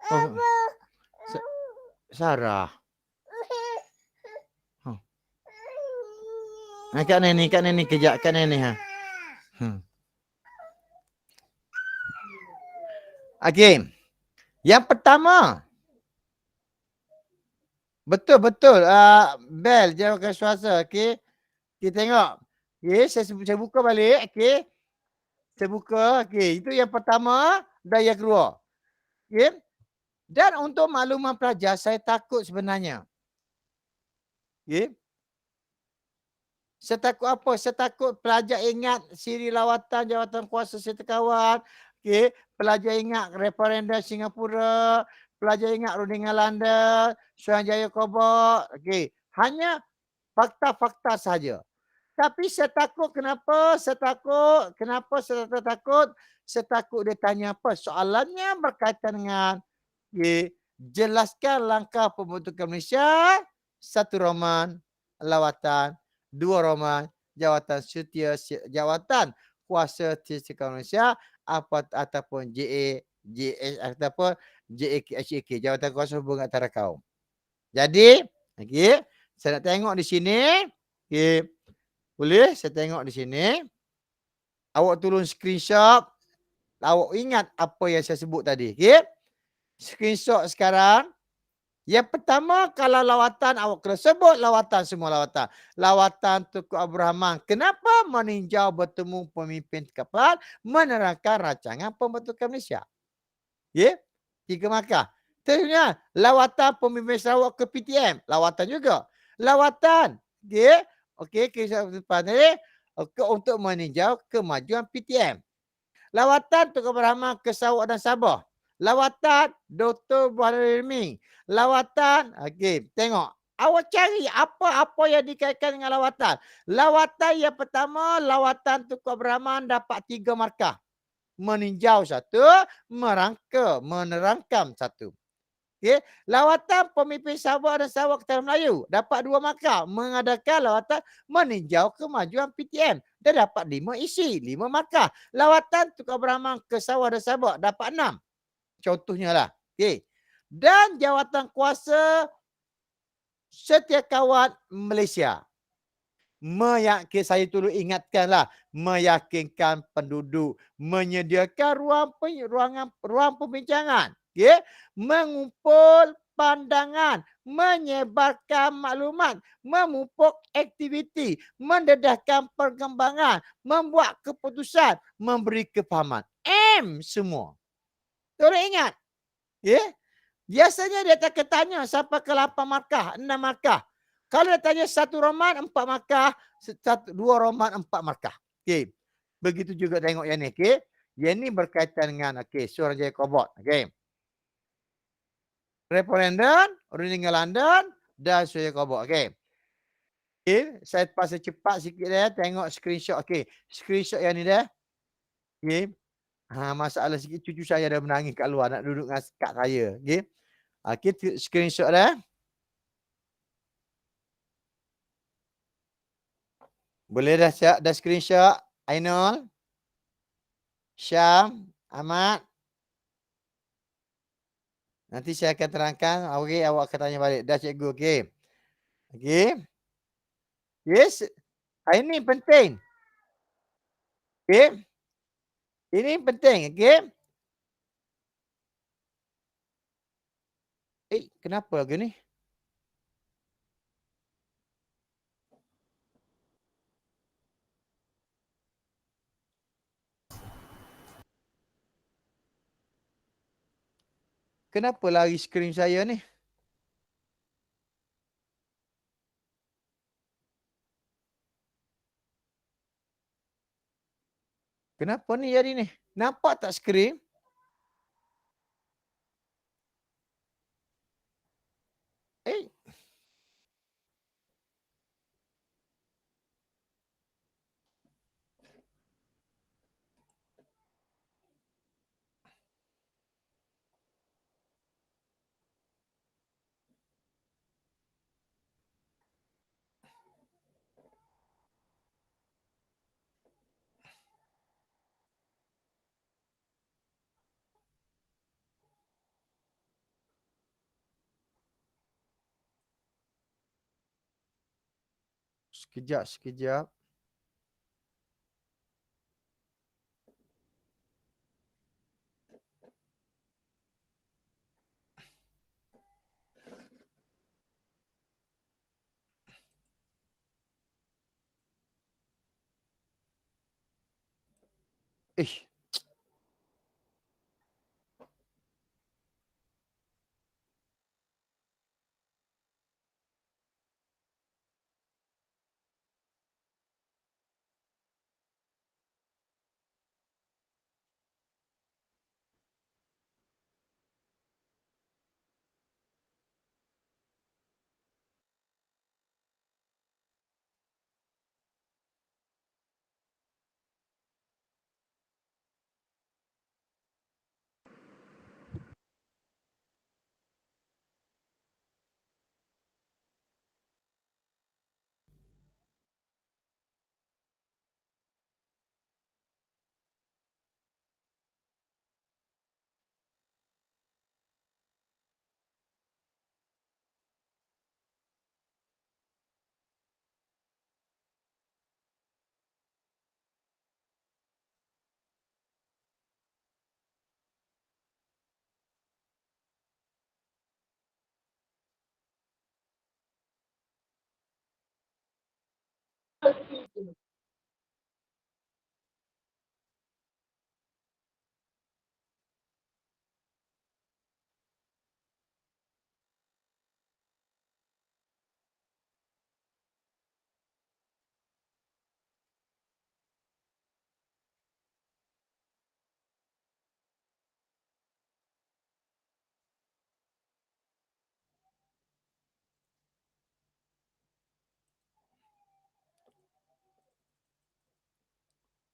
Oh. Sarah. Kak Neni kejap Kak Neni ha. Okey. Yang pertama. Betul. Bel jawabkan suasa. Okey. Kita tengok. Okey, saya buka balik. Okey. Saya buka. Okey, itu yang pertama dan yang kedua. Okey. Dan untuk makluman pelajar, saya takut sebenarnya. Okey. Saya takut apa? Saya takut pelajar ingat siri lawatan jawatan kuasa serta kawan. Okey, pelajar ingat referendum Singapura, pelajar ingat rundingan London, Suruhanjaya Kobok. Okey, hanya fakta-fakta saja. Tapi saya takut kenapa? Saya takut dia tanya apa? Soalannya berkaitan dengan jelaskan langkah pembentukan Malaysia. 1 Roman lawatan, 2 Roman jawatan jawatan kuasa setiausaha Malaysia ataupun JAKHAK jawatan kuasa hubungan antara kaum. Jadi, okey, saya nak tengok di sini. Okey. Boleh saya tengok di sini. Awak turun screenshot. Awak ingat apa yang saya sebut tadi. Okey. Screenshot sekarang. Yang pertama, kalau lawatan, awak kena sebut lawatan, semua lawatan. Lawatan Tunku Abdul Rahman. Kenapa meninjau bertemu pemimpin kapal menerangkan rancangan pembentukan Malaysia? Ya? 3 markah. Terusnya, lawatan pemimpin Sarawak ke PTM. Lawatan juga. Lawatan. Okay. Okey, kisah depan ni. Untuk meninjau kemajuan PTM. Lawatan Tunku Abdul Rahman ke Sarawak dan Sabah. Lawatan Dr. Buhari Riming. Lawatan, okey, tengok. Awak cari apa-apa yang dikaitkan dengan lawatan. Lawatan yang pertama, lawatan Tunku Abdul Rahman dapat 3 markah. Meninjau 1, menerangkan 1. Okey, lawatan pemimpin Sabah dan Sarawak Ketua Melayu dapat 2 markah, mengadakan lawatan meninjau kemajuan PTM dan dapat 5 isi, 5 markah. Lawatan Tunku Abdul Rahman ke Sabah dan Sabak dapat 6. Contohnya lah. Okey. Dan jawatan kuasa Setiakawan Malaysia. Saya dulu ingatkanlah, meyakinkan penduduk, menyediakan ruang pembincangan, okay? Mengumpul pandangan, menyebarkan maklumat, memupuk aktiviti, mendedahkan perkembangan, membuat keputusan, memberi kefahaman. Semua. Tolong ingat. Okay? Biasanya dia akan tanya sampai ke 8 markah, 6 markah. Kalau dia tanya 1 roman 4 markah, 2 roman 4 markah. Okey. Begitu juga tengok yang ni, okey. Yang ni berkaitan dengan Suruhanjaya Kobot, okey. Referendum, Rundingan London dan Suruhanjaya Kobot, okey. Okey, saya pasal cepat sikit dia, tengok screenshot, okey. Screenshot yang ni dia. Okey. Masalah sikit cucu saya dah menangis kat luar nak duduk dengan kat saya, okey. Okey, screenshot dia. Boleh dah screenshot? Ainul, Syam, Ahmad. Nanti saya akan terangkan. Okey, awak akan tanya balik. Dah cikgu, okey. Okey. Yes. Ini penting. Okey. Ini penting, okey. Kenapa lagu ni? Kenapa lari skrin saya ni? Kenapa ni jadi ni? Nampak tak skrin? Sekejap.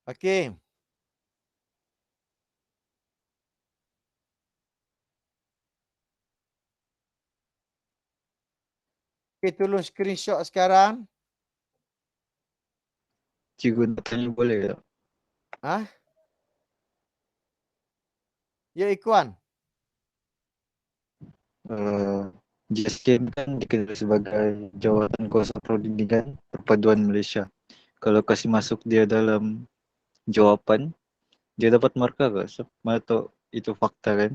Okey. Okey, tolong screenshot sekarang. Cikgu nak tanya boleh tak? Ha? Ya, Ikhwan. JSKM kan dikenal sebagai Jawatan Kuasa Perundingan Perpaduan Malaysia. Kalau kasih masuk dia dalam jawapan, dia dapat markah ke? Mana tahu itu fakta kan?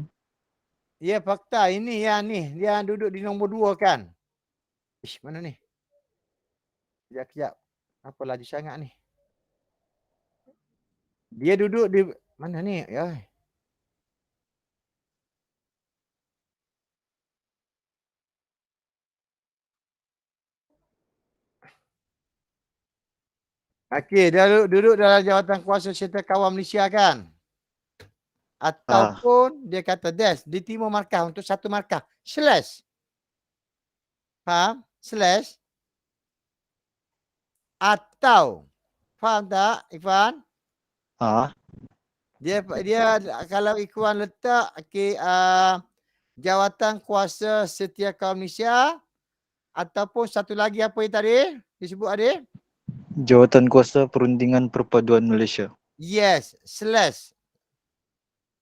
Ya, fakta. Ini yang ni. Dia duduk di nombor 2 kan? Ish, mana ni? Kejap. Apa laju sangat ni? Dia duduk di mana ni? Ya. Okey, dia duduk dalam jawatan kuasa serta kawan Malaysia kan? Ataupun dia kata dash, diterima markah untuk satu markah. Slash. Faham? Slash. Atau. Faham tak, Ikhwan? Dia kalau Ikhwan letak jawatan kuasa setiap kaum Malaysia ataupun satu lagi apa yang tadi disebut adik? Jawatan Kuasa Perundingan Perpaduan Malaysia. Yes, slash.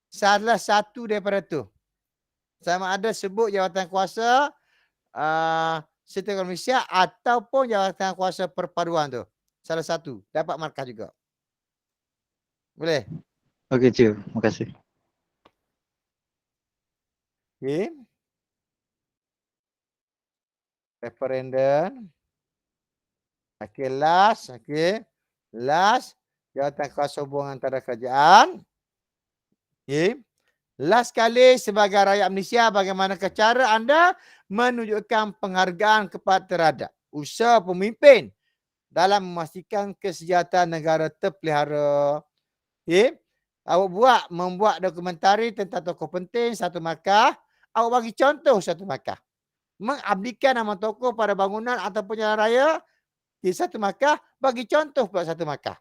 Salah satu daripada tu. Sama ada sebut jawatan kuasa setiap kaum Malaysia ataupun jawatan kuasa perpaduan tu. Salah satu. Dapat markah juga. Boleh? Okey, cikgu. Terima kasih. Okay. Referendum. Okay, last. Okay. Last. Jawatan kuasa hubungan antara kerajaan. Okay. Last kali sebagai rakyat Malaysia, bagaimana cara anda menunjukkan penghargaan kepada terhadap usaha pemimpin dalam memastikan kesejahteraan negara terpelihara. Okay. Awak membuat dokumentari tentang tokoh penting, satu markah. Awak bagi contoh satu markah. Mengabdikan nama tokoh pada bangunan ataupun jalan raya, satu markah. Bagi contoh pula satu markah.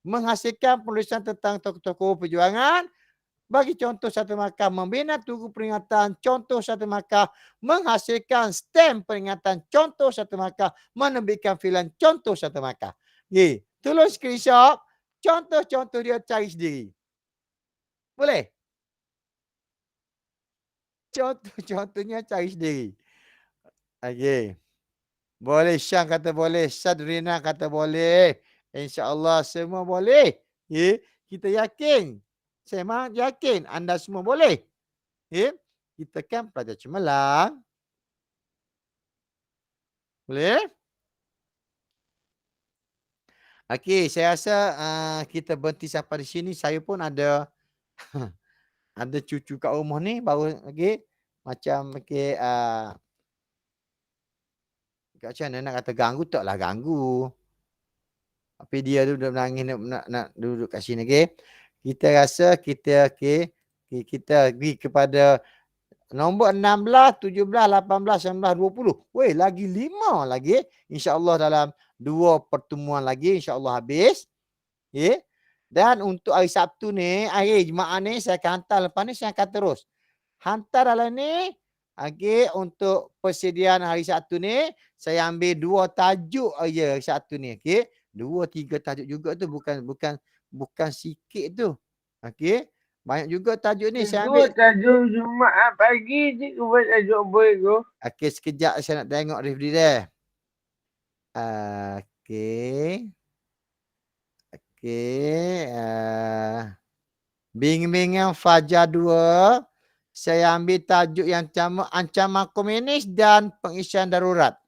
Menghasilkan penulisan tentang tokoh-tokoh perjuangan, bagi contoh satu markah. Membina tugu peringatan, contoh satu markah. Menghasilkan stem peringatan, contoh satu markah. Menerbitkan filem, contoh satu markah. Okay. Tolong screenshot. Contoh-contoh dia cari sendiri. Boleh? Contoh-contohnya cari sendiri. Okey. Boleh. Syam kata boleh. Sadrina kata boleh. InsyaAllah semua boleh. Okay. Kita yakin. Saya memang yakin anda semua boleh. Okay. Kita kan pelajar cemerlang. Boleh? Okey, saya rasa kita berhenti sampai di sini. Saya pun ada ada cucu kat rumah ni baru okey. Macam okey macam mana nak kata ganggu, taklah ganggu. Tapi dia tu dah menangis nak duduk kat sini okey. Kita rasa kita okey kita pergi kepada nombor 16, 17, 18, 19, 20. Weh, lagi 5 lagi. InsyaAllah dalam 2 pertemuan lagi insya-Allah habis. Okey. Dan untuk hari Sabtu ni, hari Jumaat ni saya akan hantar, lepas ni saya akan terus hantar dalam ni. Okey, untuk persediaan hari Sabtu ni saya ambil 2 tajuk aja hari Sabtu ni. Okey. 2, 3 tajuk juga tu bukan sikit tu. Okey. Banyak juga tajuk ni saya ambil. Tajuk Jumaat pagi cikgu buat tajuk boleh go. Okey, sekejap saya nak tengok review dia. Okey. Okey. Bimbingan Fajar 2. Saya ambil tajuk yang ancaman komunis dan pengisian darurat.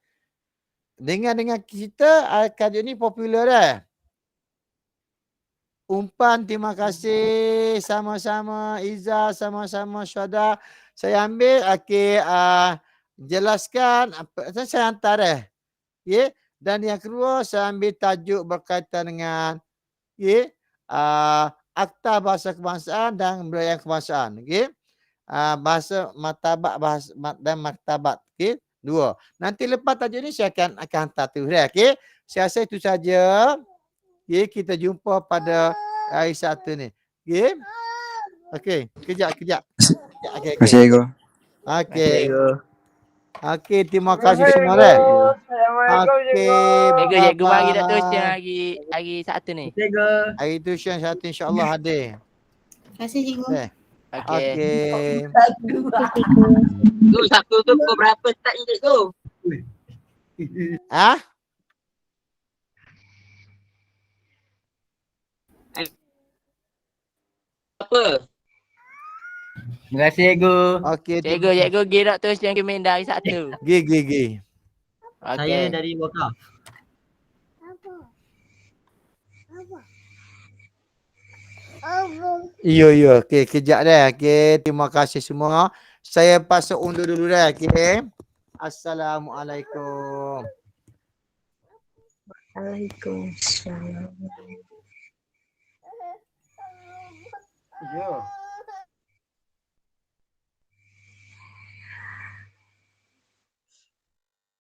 Dengan kita, tajuk ni popular dah. Umpan terima kasih sama-sama Iza, sama-sama Syuhada. Saya ambil okey jelaskan apa saya hantar dah. Okey, dan yang kedua saya ambil tajuk berkaitan dengan okey Akta Bahasa Kebangsaan dan Budaya Kebangsaan. Okey. Bahasa martabat dan martabat. Okey, 2. Nanti lepas tajuk ni saya akan hantar tu dah. Okey. Saya rasa itu saja. Okey, kita jumpa pada hari Sabtu ni. Okey. Okey, kejap. Okey. Terima kasih, Ego. Okey. Cikgu. Okey, terima kasih Cikgu. semua dah. Assalamualaikum, Okey, Cikgu mari nak tuition bye-bye. hari Sabtu ni. Hari tuition Sabtu insya-Allah hadir. Terima kasih cikgu. Eh. Okey. Okey. Tu Sabtu tu pukul berapa start ni cikgu? Ah? Apa? Terima kasih, Ego. Okey. Cikgu pergi nak tuition ke Minda hari Sabtu. Gi. Okey. dari Wakaf. Ya. Okey, kejap dah. Okey, terima kasih semua. Saya pasal undur dulu dah. Okey. Assalamualaikum. Waalaikumsalam. Ya.